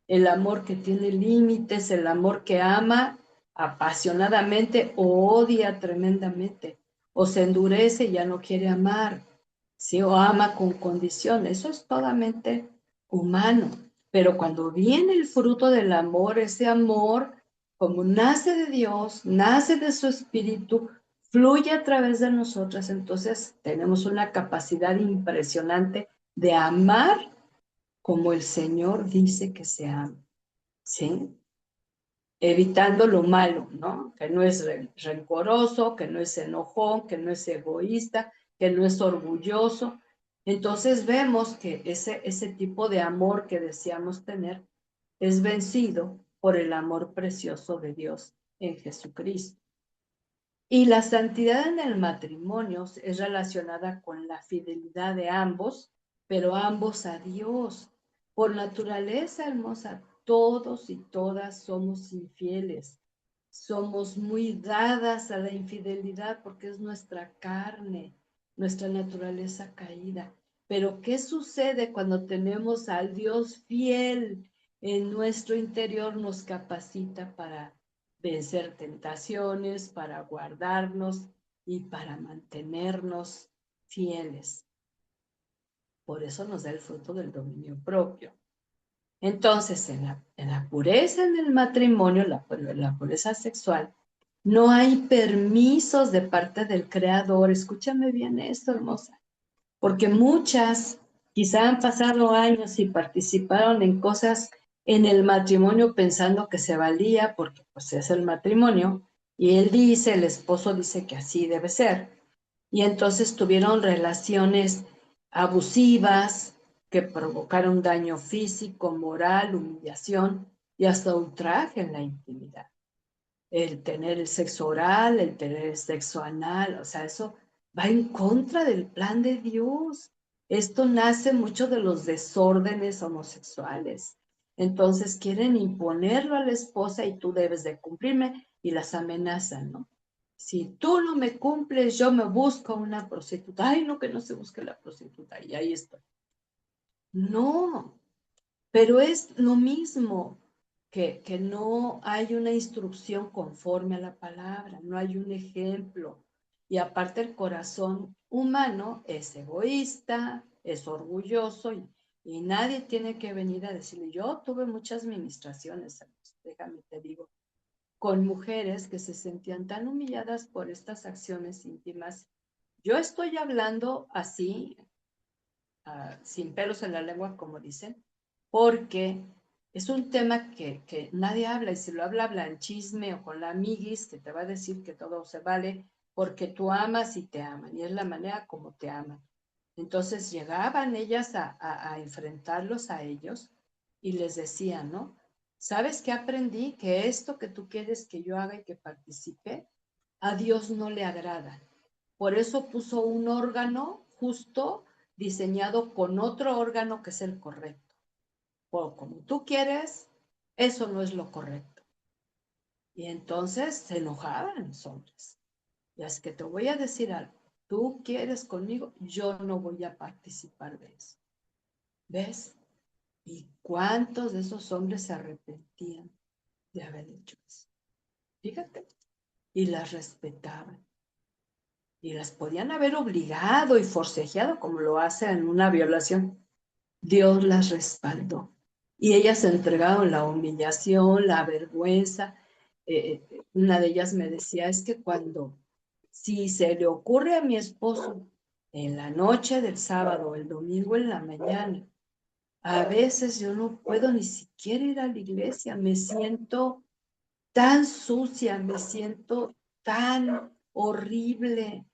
el amor que tiene límites, el amor que ama apasionadamente o odia tremendamente, o se endurece y ya no quiere amar, ¿sí? O ama con condición, eso es totalmente humano. Pero cuando viene el fruto del amor, ese amor, como nace de Dios, nace de su espíritu, fluye a través de nosotras, entonces tenemos una capacidad impresionante de amar como el Señor dice que se ama, ¿sí? Evitando lo malo, ¿no? Que no es rencoroso, que no es enojón, que no es egoísta, que no es orgulloso. Entonces vemos que ese tipo de amor que deseamos tener es vencido por el amor precioso de Dios en Jesucristo. Y la santidad en el matrimonio es relacionada con la fidelidad de ambos, pero ambos a Dios. Por naturaleza, hermosa, todos y todas somos infieles. Somos muy dadas a la infidelidad porque es nuestra carne, nuestra naturaleza caída. Pero ¿qué sucede cuando tenemos al Dios fiel en nuestro interior? Nos capacita para vencer tentaciones, para guardarnos y para mantenernos fieles. Por eso nos da el fruto del dominio propio. Entonces, en la pureza en el matrimonio, la pureza sexual, no hay permisos de parte del Creador. Escúchame bien esto, hermosa, porque muchas quizá han pasado años y participaron en cosas en el matrimonio pensando que se valía porque pues es el matrimonio y el esposo dice que así debe ser. Y entonces tuvieron relaciones abusivas que provocaron daño físico, moral, humillación y hasta ultraje en la intimidad. El tener el sexo oral, el tener el sexo anal, o sea, eso va en contra del plan de Dios. Esto nace mucho de los desórdenes homosexuales. Entonces quieren imponerlo a la esposa y tú debes de cumplirme y las amenazan, ¿no? Si tú no me cumples, yo me busco una prostituta. Ay, no, que no se busque la prostituta. Y ahí estoy. No, pero es lo mismo que no hay una instrucción conforme a la palabra, no hay un ejemplo. Y aparte el corazón humano es egoísta, es orgulloso y nadie tiene que venir a decirle, yo tuve muchas ministraciones, déjame te digo, con mujeres que se sentían tan humilladas por estas acciones íntimas Yo estoy hablando así, sin pelos en la lengua, como dicen, porque es un tema que nadie habla, y si lo habla en chisme o con la amiguis, que te va a decir que todo se vale porque tú amas y te aman, y es la manera como te aman. Entonces llegaban ellas a enfrentarlos a ellos y les decían, ¿no? ¿Sabes qué aprendí? Que esto que tú quieres que yo haga y que participe, a Dios no le agrada. Por eso puso un órgano justo diseñado con otro órgano que es el correcto. O como tú quieres, eso no es lo correcto. Y entonces se enojaban los hombres. Y es que te voy a decir algo. Tú quieres conmigo, yo no voy a participar de eso. ¿Ves? ¿Y cuántos de esos hombres se arrepentían de haber hecho eso? Fíjate. Y las respetaban. Y las podían haber obligado y forcejeado como lo hace en una violación. Dios las respaldó. Y ellas se entregaron la humillación, la vergüenza. Una de ellas me decía, es que si se le ocurre a mi esposo en la noche del sábado o el domingo en la mañana, a veces yo no puedo ni siquiera ir a la iglesia, me siento tan sucia, me siento tan horrible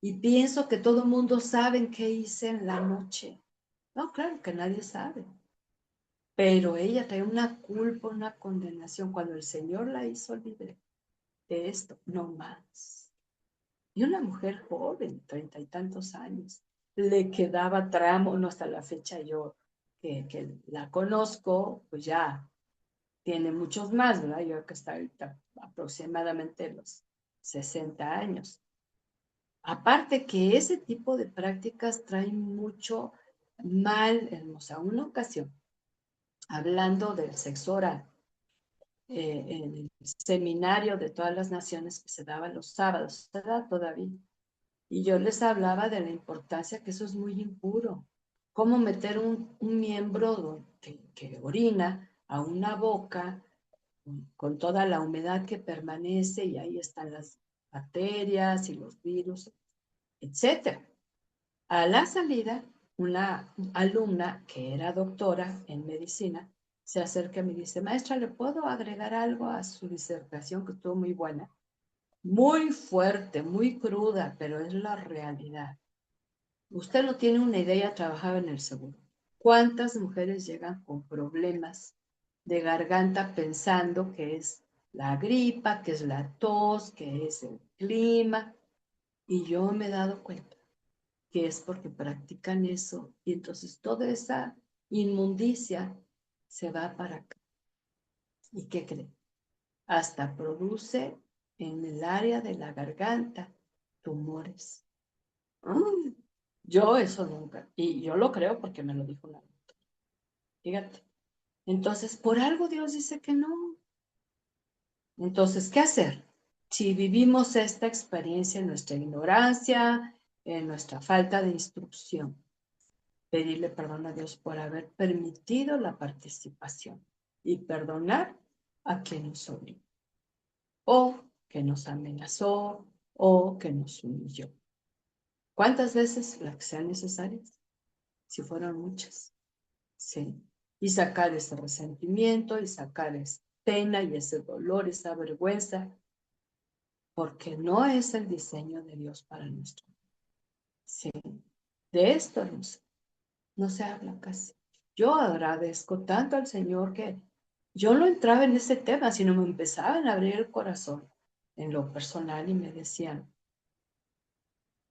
y pienso que todo el mundo sabe qué hice en la noche. No, claro que nadie sabe. Pero ella trae una culpa, una condenación. Cuando el Señor la hizo libre de esto, no más. Y una mujer joven, 30 y tantos años, le quedaba tramo, no hasta la fecha yo que la conozco, pues ya tiene muchos más, ¿verdad? Yo creo que está ahorita aproximadamente los 60 años. Aparte que ese tipo de prácticas traen mucho mal, o sea, una ocasión, hablando del sexo oral, en el seminario de todas las naciones que se daba los sábados, se da todavía. Y yo les hablaba de la importancia que eso es muy impuro. Cómo meter un miembro que orina a una boca con toda la humedad que permanece y ahí están las bacterias y los virus, etcétera. A la salida, una alumna que era doctora en medicina se acerca y me dice, maestra, ¿le puedo agregar algo a su disertación que estuvo muy buena? Muy fuerte, muy cruda, pero es la realidad. Usted no tiene una idea, trabajaba en el seguro. ¿Cuántas mujeres llegan con problemas de garganta pensando que es la gripa, que es la tos, que es el clima? Y yo me he dado cuenta que es porque practican eso y entonces toda esa inmundicia se va para acá. ¿Y qué creen? Hasta produce en el área de la garganta tumores. ¡Ay! Yo eso nunca, y yo lo creo porque me lo dijo una doctora. Fíjate. Entonces, por algo Dios dice que no. Entonces, ¿qué hacer? Si vivimos esta experiencia en nuestra ignorancia, en nuestra falta de instrucción, pedirle perdón a Dios por haber permitido la participación y perdonar a quien nos obligó, o que nos amenazó, o que nos humilló. ¿Cuántas veces? Las que sean necesarias, si fueron muchas. Sí. Y sacar ese resentimiento, y sacar esa pena y ese dolor, esa vergüenza, porque no es el diseño de Dios para nuestro. Sí. De esto no se habla casi. Yo agradezco tanto al Señor que yo no entraba en ese tema, sino me empezaban a abrir el corazón en lo personal y me decían,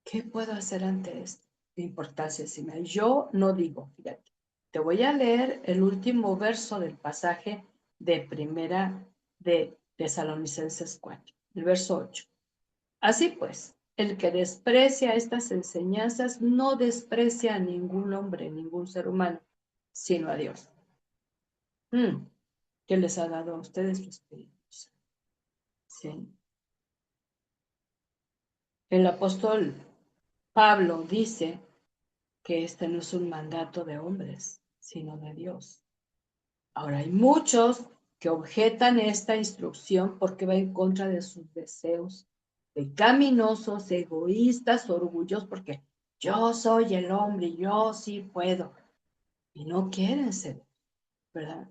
¿qué puedo hacer ante esto? De importancia encima. Yo no digo, fíjate, te voy a leer el último verso del pasaje de primera de Tesalonicenses 4, el verso 8. Así pues, el que desprecia estas enseñanzas no desprecia a ningún hombre, ningún ser humano, sino a Dios, que les ha dado a ustedes su Espíritu Santo. Sí. El apóstol Pablo dice que este no es un mandato de hombres, sino de Dios. Ahora, hay muchos que objetan esta instrucción porque va en contra de sus deseos pecaminosos, egoístas, orgullosos, porque yo soy el hombre, yo sí puedo. Y no quieren ser, ¿verdad?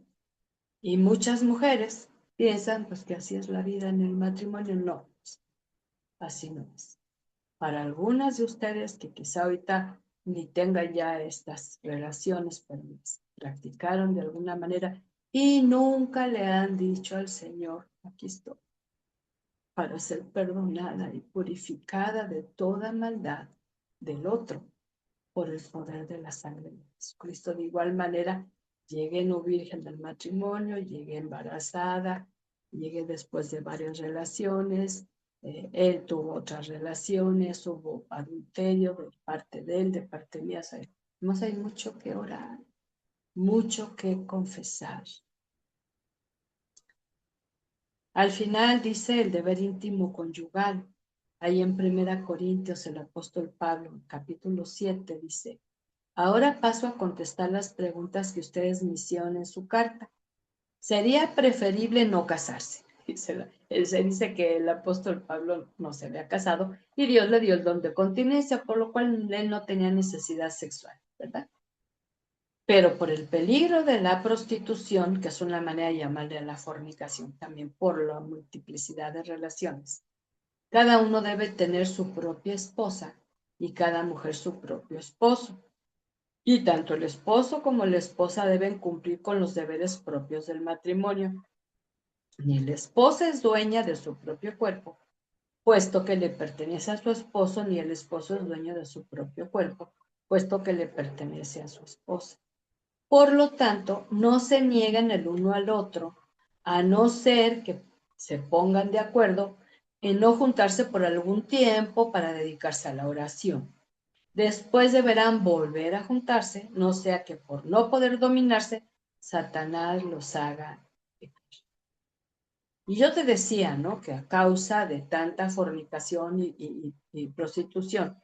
Y muchas mujeres piensan pues que así es la vida en el matrimonio. No, así no es. Para algunas de ustedes que quizá ahorita ni tengan ya estas relaciones, pero las practicaron de alguna manera y nunca le han dicho al Señor, aquí estoy, para ser perdonada y purificada de toda maldad del otro por el poder de la sangre de Jesucristo. De igual manera, llegué no virgen del matrimonio, llegué embarazada, llegué después de varias relaciones, él tuvo otras relaciones, hubo adulterio de parte de él, de parte mía. Sabemos, hay mucho que orar, mucho que confesar. Al final dice el deber íntimo conyugal. Ahí en 1 Corintios el apóstol Pablo, capítulo 7, dice: ahora paso a contestar las preguntas que ustedes me hicieron en su carta. Sería preferible no casarse. Se dice que el apóstol Pablo no se había casado y Dios le dio el don de continencia, por lo cual él no tenía necesidad sexual, ¿verdad? Pero por el peligro de la prostitución, que es una manera de llamarle a la fornicación, también por la multiplicidad de relaciones, cada uno debe tener su propia esposa y cada mujer su propio esposo. Y tanto el esposo como la esposa deben cumplir con los deberes propios del matrimonio. Ni la esposa es dueña de su propio cuerpo, puesto que le pertenece a su esposo, ni el esposo es dueño de su propio cuerpo, puesto que le pertenece a su esposa. Por lo tanto, no se niegan el uno al otro, a no ser que se pongan de acuerdo en no juntarse por algún tiempo para dedicarse a la oración. Después deberán volver a juntarse, no sea que por no poder dominarse, Satanás los haga pecar. Y yo te decía, ¿no? Que a causa de tanta fornicación y prostitución,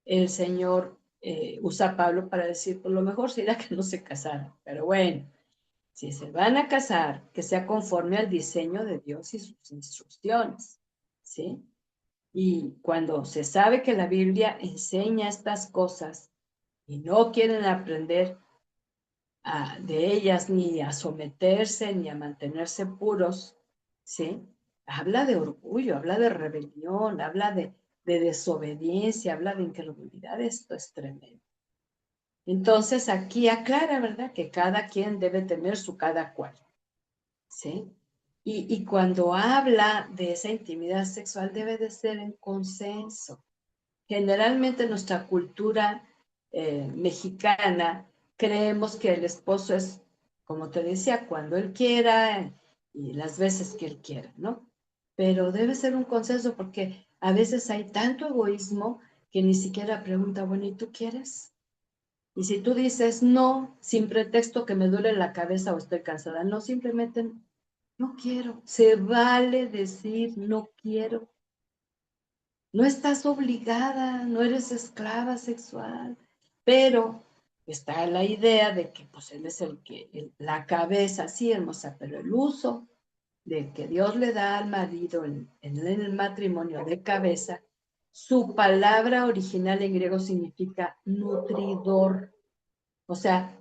el Señor usa a Pablo para decir, por lo mejor sería que no se casaran. Pero bueno, si se van a casar, que sea conforme al diseño de Dios y sus instrucciones, ¿sí? Y cuando se sabe que la Biblia enseña estas cosas y no quieren aprender de ellas ni a someterse ni a mantenerse puros, ¿sí? Habla de orgullo, habla de rebelión, habla de desobediencia, habla de incredulidad. Esto es tremendo. Entonces aquí aclara, ¿verdad? Que cada quien debe tener su cada cual, ¿sí? Y cuando habla de esa intimidad sexual debe de ser en consenso. Generalmente en nuestra cultura mexicana creemos que el esposo es, como te decía, cuando él quiera y las veces que él quiera, ¿no? Pero debe ser un consenso porque a veces hay tanto egoísmo que ni siquiera pregunta, bueno, ¿y tú quieres? Y si tú dices no, sin pretexto que me duele la cabeza o estoy cansada, no, simplemente no quiero. Se vale decir no quiero. No estás obligada, no eres esclava sexual, pero está la idea de que pues él es la cabeza, sí, hermosa, pero el uso de que Dios le da al marido en el matrimonio de cabeza, su palabra original en griego significa nutridor, o sea,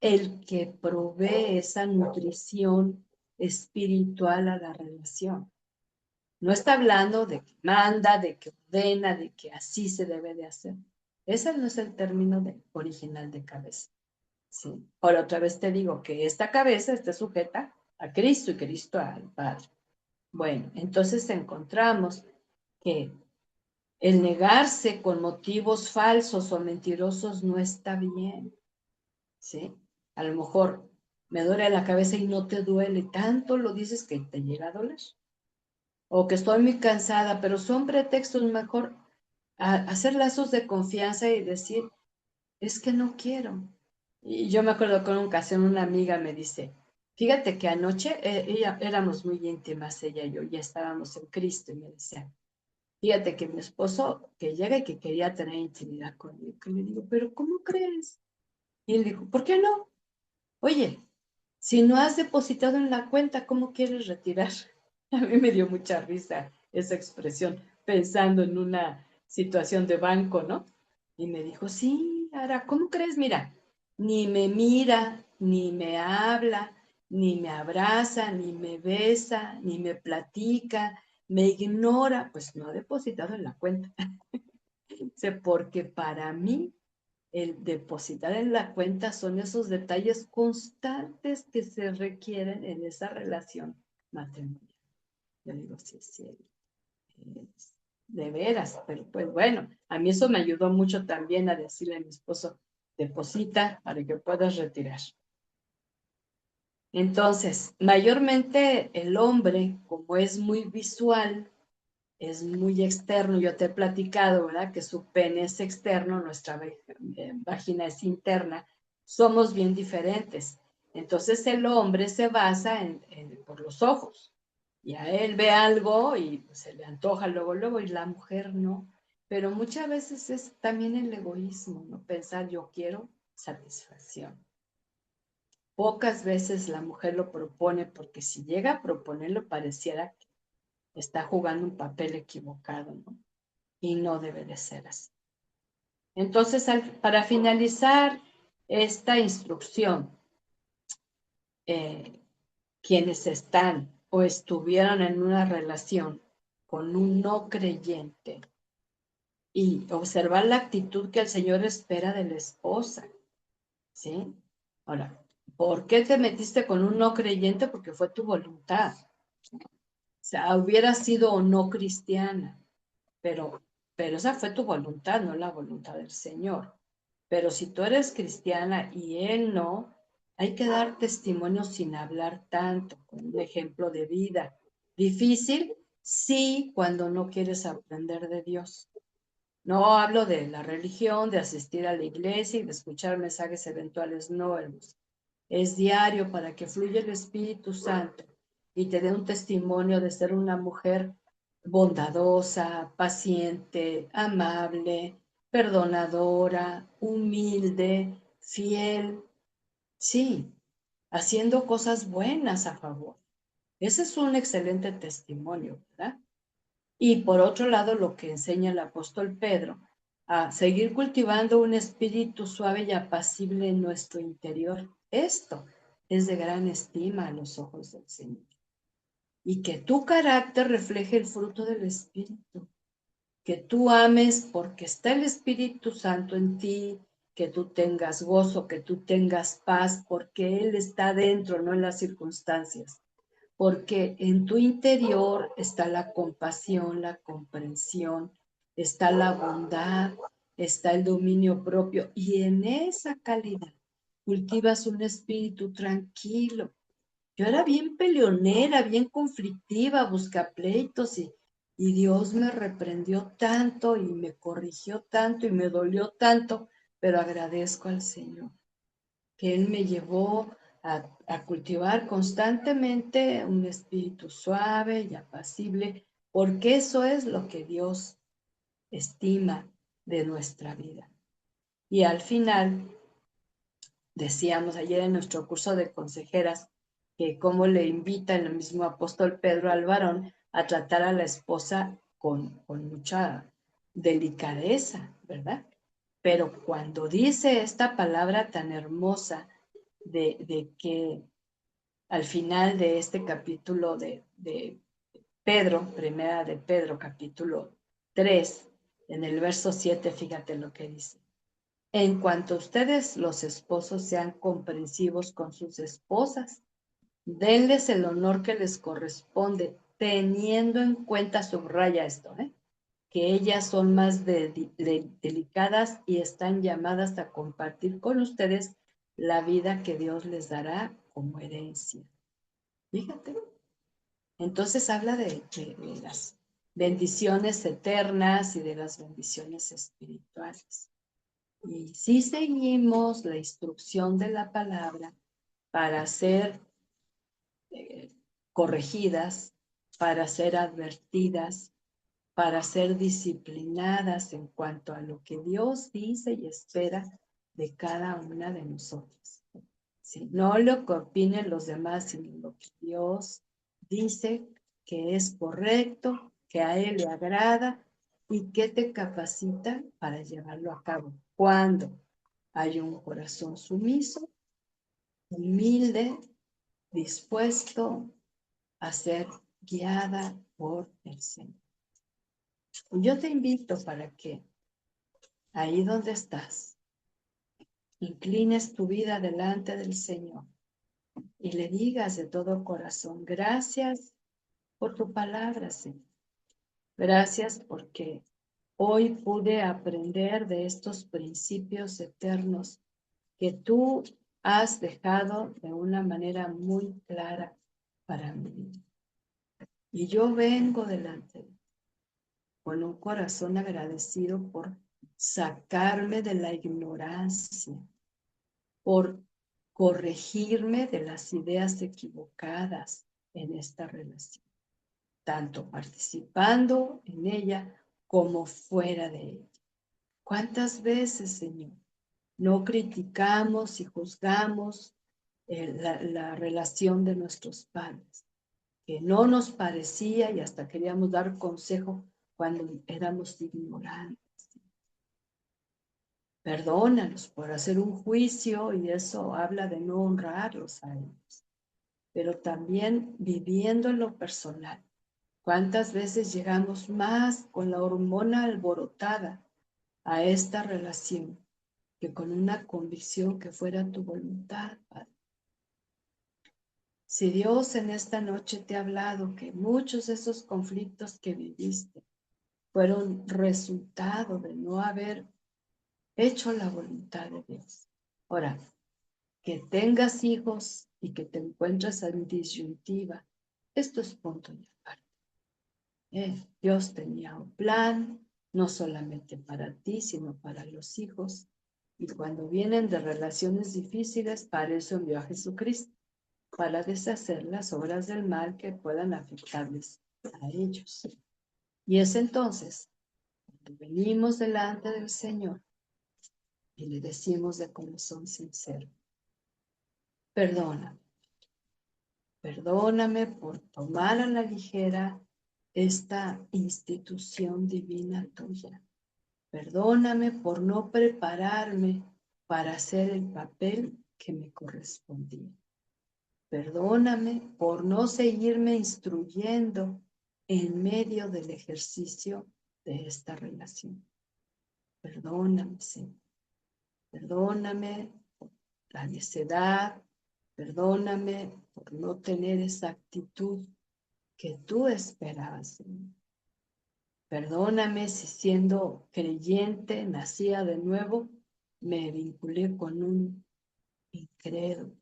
el que provee esa nutrición espiritual a la relación. No está hablando de que manda, de que ordena, de que así se debe de hacer. Ese no es el término original de cabeza. ¿Sí? Ahora otra vez te digo que esta cabeza está sujeta a Cristo y Cristo al Padre. Bueno, entonces encontramos que el negarse con motivos falsos o mentirosos no está bien. ¿Sí? A lo mejor me duele la cabeza y no te duele, tanto lo dices que te llega a doler. O que estoy muy cansada, pero son pretextos. Mejor hacer lazos de confianza y decir, es que no quiero. Y yo me acuerdo con una ocasión una amiga me dice, fíjate que anoche éramos muy íntimas, ella y yo, ya estábamos en Cristo, y me decía, fíjate que mi esposo que llega y que quería tener intimidad conmigo, que le digo, pero ¿cómo crees? Y él dijo, ¿por qué no? Oye, si no has depositado en la cuenta, ¿cómo quieres retirar? A mí me dio mucha risa esa expresión. pensando en una situación de banco, ¿no? Y me dijo, sí, Ara, ¿cómo crees? Mira, ni me mira, ni me habla, ni me abraza, ni me besa, ni me platica, me ignora, pues no ha depositado en la cuenta. Porque para mí el depositar en la cuenta son esos detalles constantes que se requieren en esa relación matrimonial. Yo digo, sí, sí, de veras, pero pues bueno, a mí eso me ayudó mucho también a decirle a mi esposo, deposita para que puedas retirar. Entonces, mayormente el hombre, como es muy visual, es muy externo, yo te he platicado, ¿verdad? Que su pene es externo, nuestra vagina es interna, somos bien diferentes. Entonces el hombre se basa por los ojos, y a él ve algo y pues, se le antoja luego, y la mujer no. Pero muchas veces es también el egoísmo, ¿no? Pensar yo quiero satisfacción. Pocas veces la mujer lo propone, porque si llega a proponerlo pareciera que está jugando un papel equivocado, ¿no? Y no debe de ser así. Entonces, para finalizar esta instrucción, quienes están o estuvieron en una relación con un no creyente y observar la actitud que el Señor espera de la esposa, ¿sí? Ahora, ¿por qué te metiste con un no creyente? Porque fue tu voluntad. O sea, hubiera sido o no cristiana, pero esa fue tu voluntad, no la voluntad del Señor. Pero si tú eres cristiana y él no, hay que dar testimonio sin hablar tanto, con un ejemplo de vida. Difícil, sí, cuando no quieres aprender de Dios. No hablo de la religión, de asistir a la iglesia y de escuchar mensajes eventuales, no, hermanos. Es diario para que fluya el Espíritu Santo y te dé un testimonio de ser una mujer bondadosa, paciente, amable, perdonadora, humilde, fiel. Sí, haciendo cosas buenas a favor. Ese es un excelente testimonio, ¿verdad? Y por otro lado, lo que enseña el apóstol Pedro, a seguir cultivando un espíritu suave y apacible en nuestro interior. Esto es de gran estima a los ojos del Señor. Y que tu carácter refleje el fruto del Espíritu. Que tú ames porque está el Espíritu Santo en ti, que tú tengas gozo, que tú tengas paz, porque Él está dentro, no en las circunstancias. Porque en tu interior está la compasión, la comprensión, está la bondad, está el dominio propio, y en esa calidad cultivas un espíritu tranquilo. Yo era bien peleonera, bien conflictiva, buscapleitos, y Dios me reprendió tanto y me corrigió tanto y me dolió tanto, pero agradezco al Señor que Él me llevó a cultivar constantemente un espíritu suave y apacible, porque eso es lo que Dios estima de nuestra vida. Y al final, decíamos ayer en nuestro curso de consejeras, que cómo le invita el mismo apóstol Pedro al varón a tratar a la esposa con mucha delicadeza, ¿verdad? Pero cuando dice esta palabra tan hermosa de que al final de este capítulo de Pedro, primera de Pedro, capítulo 3, en el verso 7, fíjate lo que dice. En cuanto ustedes, los esposos, sean comprensivos con sus esposas, denles el honor que les corresponde, teniendo en cuenta, subraya esto, que ellas son más delicadas y están llamadas a compartir con ustedes la vida que Dios les dará como herencia. Fíjate. Entonces habla de las bendiciones eternas y de las bendiciones espirituales. Y si seguimos la instrucción de la palabra para ser corregidas, para ser advertidas, para ser disciplinadas en cuanto a lo que Dios dice y espera de cada una de nosotros. Si no lo que opinen los demás, sino lo que Dios dice que es correcto, que a Él le agrada y que te capacita para llevarlo a cabo. Cuando hay un corazón sumiso, humilde, dispuesto a ser guiada por el Señor. Yo te invito para que ahí donde estás, inclines tu vida delante del Señor y le digas de todo corazón, gracias por tu palabra, Señor. Gracias porque hoy pude aprender de estos principios eternos que tú has dejado de una manera muy clara para mí. Y yo vengo delante de ti con un corazón agradecido por sacarme de la ignorancia, por corregirme de las ideas equivocadas en esta relación, tanto participando en ella como fuera de ella. ¿Cuántas veces, Señor, no criticamos y juzgamos la relación de nuestros padres? Que no nos parecía y hasta queríamos dar consejo cuando éramos ignorantes. Perdónanos por hacer un juicio y eso habla de no honrarlos a ellos. Pero también viviendo en lo personal. ¿Cuántas veces llegamos más con la hormona alborotada a esta relación que con una convicción que fuera tu voluntad, Padre? Si Dios en esta noche te ha hablado que muchos de esos conflictos que viviste fueron resultado de no haber hecho la voluntad de Dios. Ahora, que tengas hijos y que te encuentres en disyuntiva, esto es punto y aparte. Dios tenía un plan, no solamente para ti, sino para los hijos. Y cuando vienen de relaciones difíciles, para eso envió a Jesucristo, para deshacer las obras del mal que puedan afectarles a ellos. Y es entonces cuando venimos delante del Señor y le decimos de corazón sincero, perdóname, perdóname por tomar a la ligera esta institución divina tuya. Perdóname por no prepararme para hacer el papel que me correspondía. Perdóname por no seguirme instruyendo en medio del ejercicio de esta relación. Perdóname, Señor. Perdóname por la necedad. Perdóname por no tener esa actitud que tú esperabas, Señor. Perdóname si siendo creyente, nacía de nuevo, me vinculé con un incrédulo.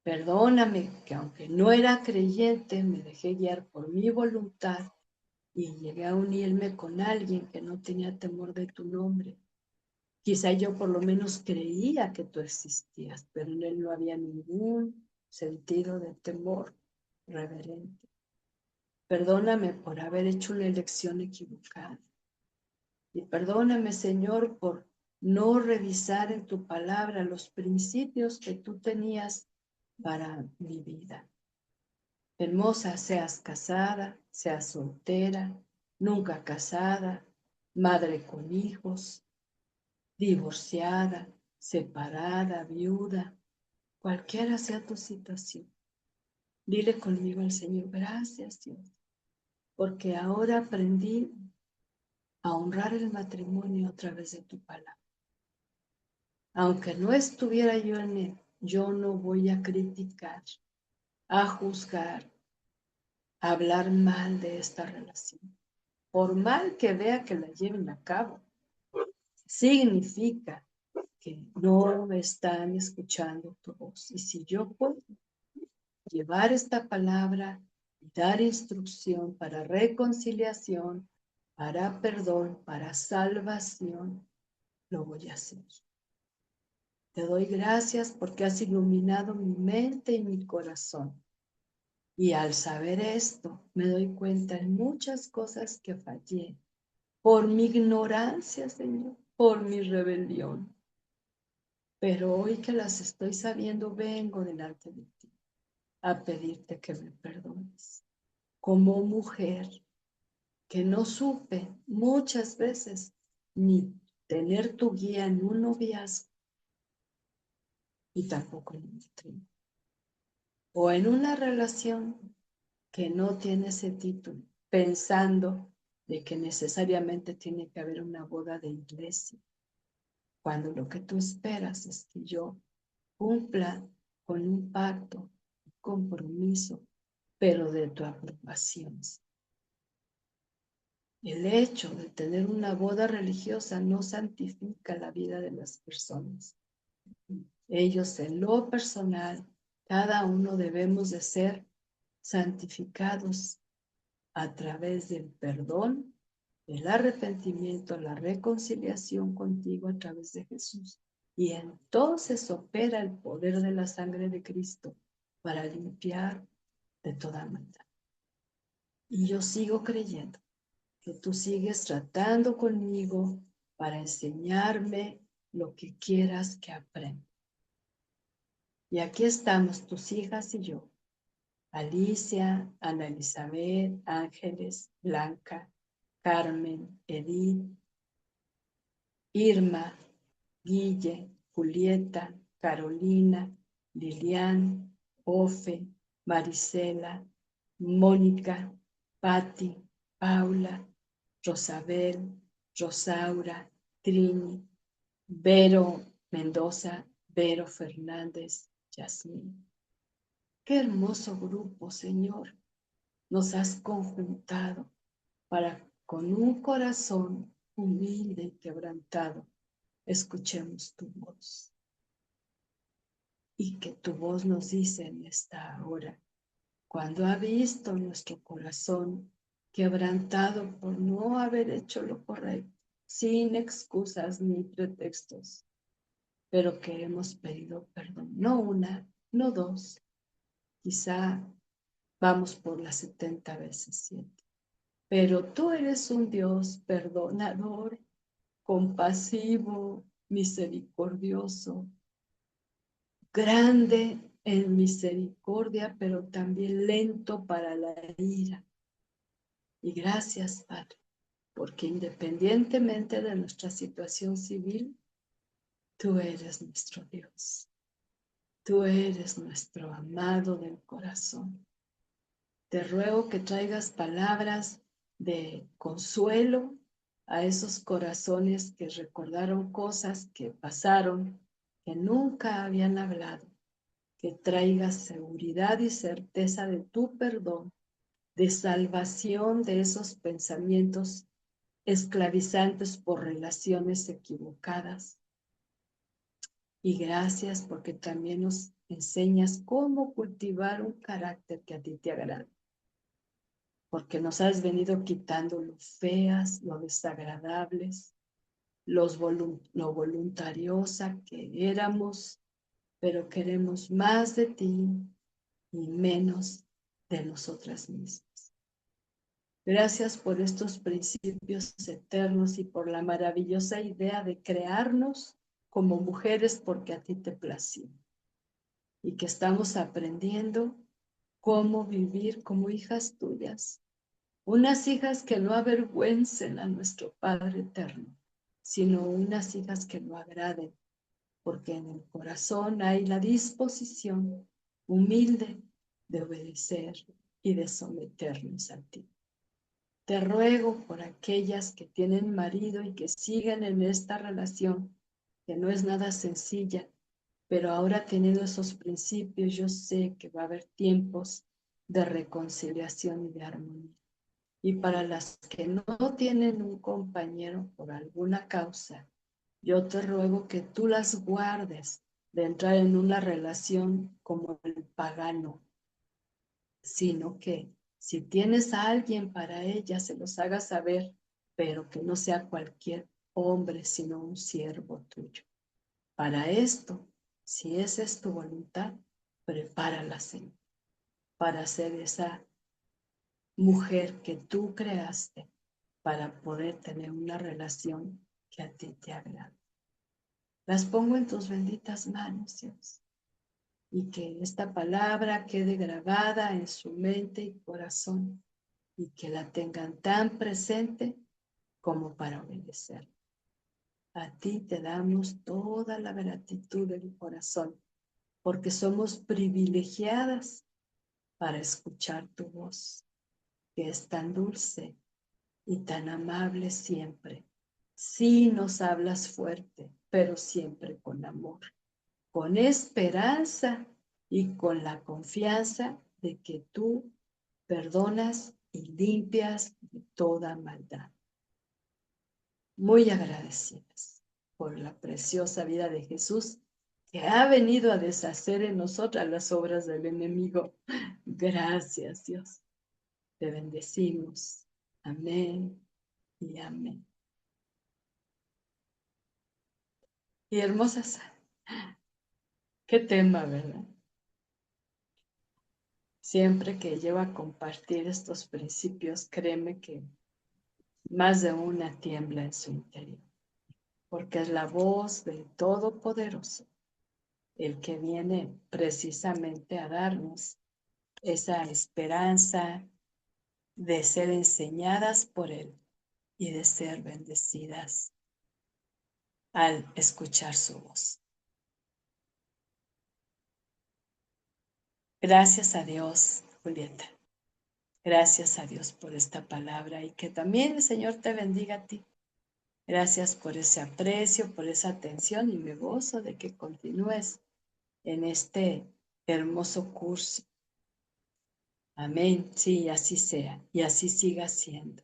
Perdóname que aunque no era creyente, me dejé guiar por mi voluntad y llegué a unirme con alguien que no tenía temor de tu nombre. Quizá yo por lo menos creía que tú existías, pero en él no había ningún sentido de temor reverente. Perdóname por haber hecho una elección equivocada. Y perdóname, Señor, por no revisar en tu palabra los principios que tú tenías para mi vida. Hermosa, seas casada, seas soltera, nunca casada, madre con hijos, divorciada, separada, viuda, cualquiera sea tu situación. Dile conmigo al Señor, gracias Dios, porque ahora aprendí a honrar el matrimonio a través de tu palabra. Aunque no estuviera yo en él, yo no voy a criticar, a juzgar, a hablar mal de esta relación. Por mal que vea que la lleven a cabo, significa que no me están escuchando tu voz. Y si yo puedo llevar esta palabra y dar instrucción para reconciliación, para perdón, para salvación, lo voy a hacer. Te doy gracias porque has iluminado mi mente y mi corazón. Y al saber esto, me doy cuenta en muchas cosas que fallé por mi ignorancia, Señor, por mi rebelión. Pero hoy que las estoy sabiendo, vengo delante de ti a pedirte que me perdones. Como mujer, que no supe muchas veces ni tener tu guía en un noviazgo y tampoco en un matrimonio. O en una relación que no tiene ese título, pensando de que necesariamente tiene que haber una boda de iglesia, cuando lo que tú esperas es que yo cumpla con un pacto, un compromiso, pero de tu aprobación. El hecho de tener una boda religiosa no santifica la vida de las personas. Ellos en lo personal, cada uno debemos de ser santificados a través del perdón, el arrepentimiento, la reconciliación contigo a través de Jesús. Y entonces opera el poder de la sangre de Cristo para limpiar de toda maldad. Y yo sigo creyendo que tú sigues tratando conmigo para enseñarme lo que quieras que aprenda. Y aquí estamos tus hijas y yo, Alicia, Ana Elizabeth, Ángeles, Blanca, Carmen, Edith, Irma, Guille, Julieta, Carolina, Lilian, Ofe, Marisela, Mónica, Patti, Paula, Rosabel, Rosaura, Trini, Vero Mendoza, Vero Fernández, Yasmín. Qué hermoso grupo, Señor, nos has conjuntado para con un corazón humilde y quebrantado escuchemos tu voz. Y que tu voz nos dice en esta hora, cuando ha visto nuestro corazón quebrantado por no haber hecho lo correcto, sin excusas ni pretextos, pero que hemos pedido perdón, no una, no dos, quizá vamos por las 70 veces 7. Pero tú eres un Dios perdonador, compasivo, misericordioso, grande en misericordia, pero también lento para la ira. Y gracias, Padre, porque independientemente de nuestra situación civil, tú eres nuestro Dios. Tú eres nuestro amado del corazón. Te ruego que traigas palabras de consuelo a esos corazones que recordaron cosas que pasaron, que nunca habían hablado, que traigas seguridad y certeza de tu perdón, de salvación de esos pensamientos esclavizantes por relaciones equivocadas. Y gracias porque también nos enseñas cómo cultivar un carácter que a ti te agrade. Porque nos has venido quitando lo feas, lo desagradables, lo voluntariosa que éramos, pero queremos más de ti y menos de nosotras mismas. Gracias por estos principios eternos y por la maravillosa idea de crearnos como mujeres porque a ti te plació. Y que estamos aprendiendo cómo vivir como hijas tuyas. Unas hijas que no avergüencen a nuestro Padre eterno, sino unas hijas que lo agraden, porque en el corazón hay la disposición humilde de obedecer y de someternos a ti. Te ruego por aquellas que tienen marido y que siguen en esta relación, que no es nada sencilla, pero ahora teniendo esos principios, yo sé que va a haber tiempos de reconciliación y de armonía. Y para las que no tienen un compañero por alguna causa, yo te ruego que tú las guardes de entrar en una relación como el pagano, sino que si tienes a alguien para ella, se los haga saber, pero que no sea cualquier hombre, sino un siervo tuyo. Para esto, si esa es tu voluntad, prepárala, Señor, para ser esa mujer que tú creaste para poder tener una relación que a ti te agrade. Las pongo en tus benditas manos, Dios, y que esta palabra quede grabada en su mente y corazón, y que la tengan tan presente como para obedecer. A ti te damos toda la gratitud del corazón, porque somos privilegiadas para escuchar tu voz, que es tan dulce y tan amable siempre. Sí nos hablas fuerte, pero siempre con amor, con esperanza y con la confianza de que tú perdonas y limpias de toda maldad. Muy agradecidas por la preciosa vida de Jesús que ha venido a deshacer en nosotras las obras del enemigo. Gracias, Dios. Te bendecimos. Amén y amén. Y hermosas, qué tema, ¿verdad? Siempre que llevo a compartir estos principios, créeme que más de una tiembla en su interior, porque es la voz del Todopoderoso el que viene precisamente a darnos esa esperanza de ser enseñadas por Él y de ser bendecidas al escuchar su voz. Gracias a Dios, Julieta. Gracias a Dios por esta palabra y que también el Señor te bendiga a ti. Gracias por ese aprecio, por esa atención y me gozo de que continúes en este hermoso curso. Amén. Sí, así sea y así siga siendo.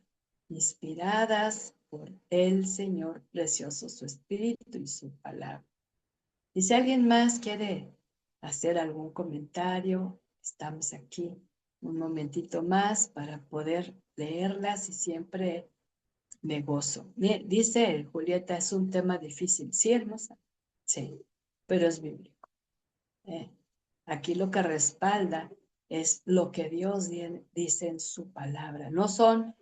Inspiradas por el Señor precioso, su Espíritu y su palabra. Y si alguien más quiere hacer algún comentario, estamos aquí un momentito más para poder leerlas y siempre me gozo. Dice Julieta, es un tema difícil. Sí, hermosa. Sí, pero es bíblico. Aquí lo que respalda es lo que Dios dice en su palabra. No son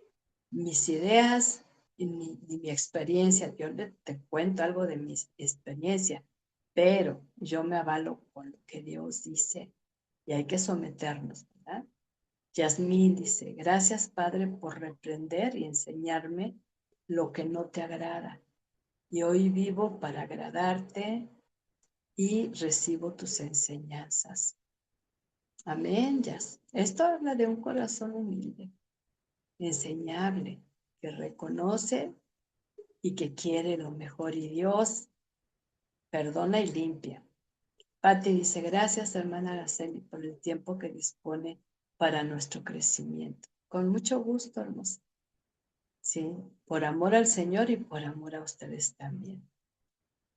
mis ideas ni mi experiencia. Yo te cuento algo de mi experiencia, pero yo me avalo con lo que Dios dice y hay que someternos, ¿verdad? Yasmín dice, gracias Padre por reprender y enseñarme lo que no te agrada. Y hoy vivo para agradarte y recibo tus enseñanzas. Amén, Yas. Esto habla de un corazón humilde, enseñable, que reconoce y que quiere lo mejor. Y Dios perdona y limpia. Pati dice, gracias hermana Araceli por el tiempo que dispone para nuestro crecimiento. Con mucho gusto, hermosa. Sí, por amor al Señor y por amor a ustedes también.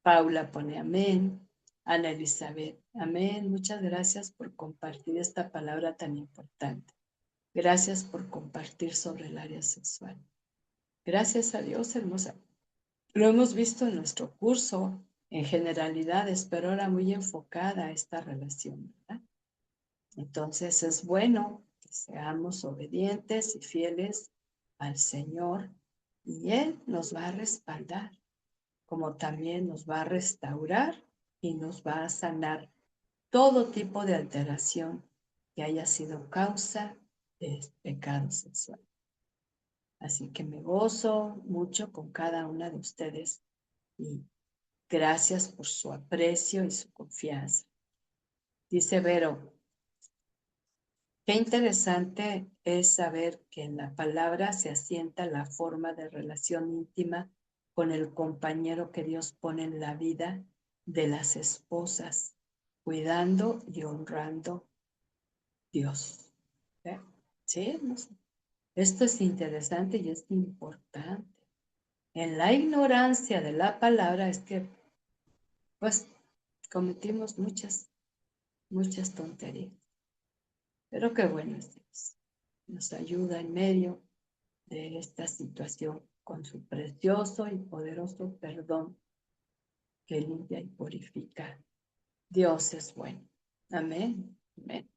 Paula pone amén. Ana Elizabeth, amén. Muchas gracias por compartir esta palabra tan importante. Gracias por compartir sobre el área sexual. Gracias a Dios, hermosa. Lo hemos visto en nuestro curso, en generalidades, pero ahora muy enfocada a esta relación, ¿verdad? Entonces es bueno que seamos obedientes y fieles al Señor y Él nos va a respaldar, como también nos va a restaurar y nos va a sanar todo tipo de alteración que haya sido causa de pecado sexual. Así que me gozo mucho con cada una de ustedes y gracias por su aprecio y su confianza. Dice Vero, qué interesante es saber que en la palabra se asienta la forma de relación íntima con el compañero que Dios pone en la vida de las esposas, cuidando y honrando a Dios. Sí, no sé. Esto es interesante y es importante. En la ignorancia de la palabra es que, pues, cometimos muchas tonterías. Pero qué bueno es Dios. Nos ayuda en medio de esta situación con su precioso y poderoso perdón que limpia y purifica. Dios es bueno. Amén. Amén.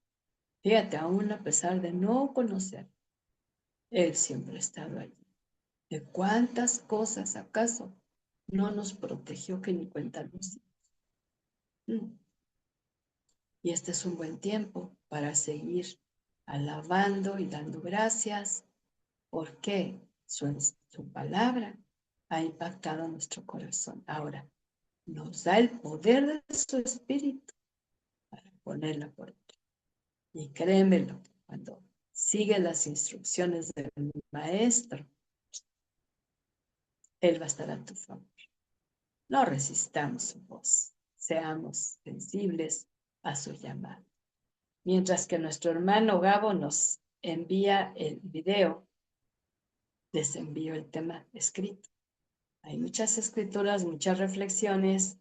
Fíjate, aún a pesar de no conocer, Él siempre ha estado allí. ¿De cuántas cosas acaso no nos protegió que ni cuenta nos dimos? Y este es un buen tiempo para seguir alabando y dando gracias porque su palabra ha impactado nuestro corazón. Ahora, nos da el poder de su espíritu para ponerla por obra. Y créemelo, cuando sigue las instrucciones del maestro, él va a estar a tu favor. No resistamos su voz, seamos sensibles a su llamado. Mientras que nuestro hermano Gabo nos envía el video, les envío el tema escrito. Hay muchas escrituras, muchas reflexiones.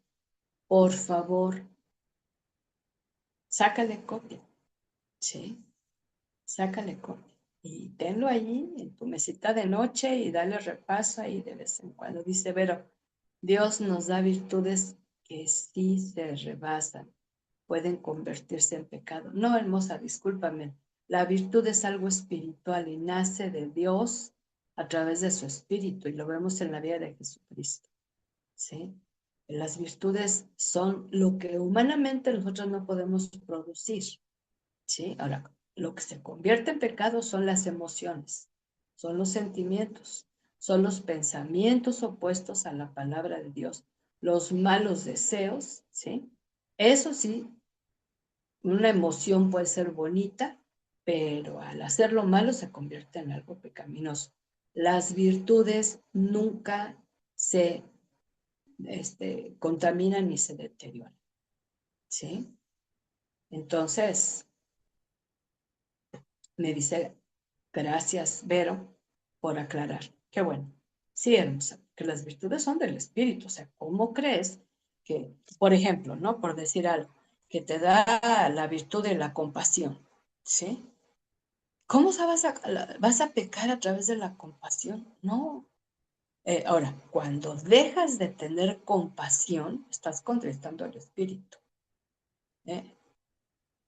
Por favor, sácale copia, ¿sí? Sácale copia. Y tenlo allí en tu mesita de noche y dale repaso ahí de vez en cuando. Dice Vero, Dios nos da virtudes que sí se rebasan, pueden convertirse en pecado. No, hermosa, discúlpame. La virtud es algo espiritual y nace de Dios a través de su espíritu y lo vemos en la vida de Jesucristo, ¿sí? Las virtudes son lo que humanamente nosotros no podemos producir, ¿sí? Ahora, lo que se convierte en pecado son las emociones, son los sentimientos, son los pensamientos opuestos a la palabra de Dios, los malos deseos, ¿sí? Eso sí, una emoción puede ser bonita, pero al hacerlo malo se convierte en algo pecaminoso. Las virtudes nunca se contaminan ni se deterioran, ¿sí? Entonces, me dice, gracias, Vero, por aclarar. Qué bueno. Sí, hermosa, que las virtudes son del espíritu. O sea, ¿cómo crees que, por ejemplo, ¿no? Por decir algo, que te da la virtud de la compasión, ¿sí? ¿Cómo vas a pecar a través de la compasión? No. Ahora, cuando dejas de tener compasión, estás contristando al espíritu, ¿eh?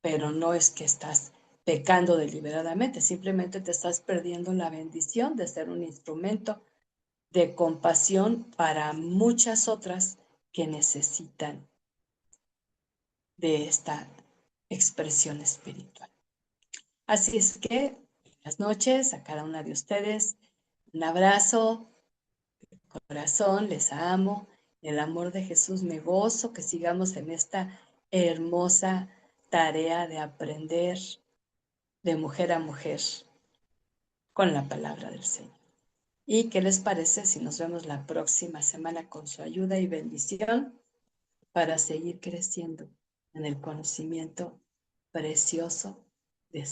Pero no es que estás pecando deliberadamente, simplemente te estás perdiendo la bendición de ser un instrumento de compasión para muchas otras que necesitan de esta expresión espiritual. Así es que, buenas noches a cada una de ustedes, un abrazo, corazón, les amo, en el amor de Jesús me gozo que sigamos en esta hermosa tarea de aprender de mujer a mujer con la palabra del Señor. ¿Y qué les parece si nos vemos la próxima semana con su ayuda y bendición para seguir creciendo en el conocimiento precioso de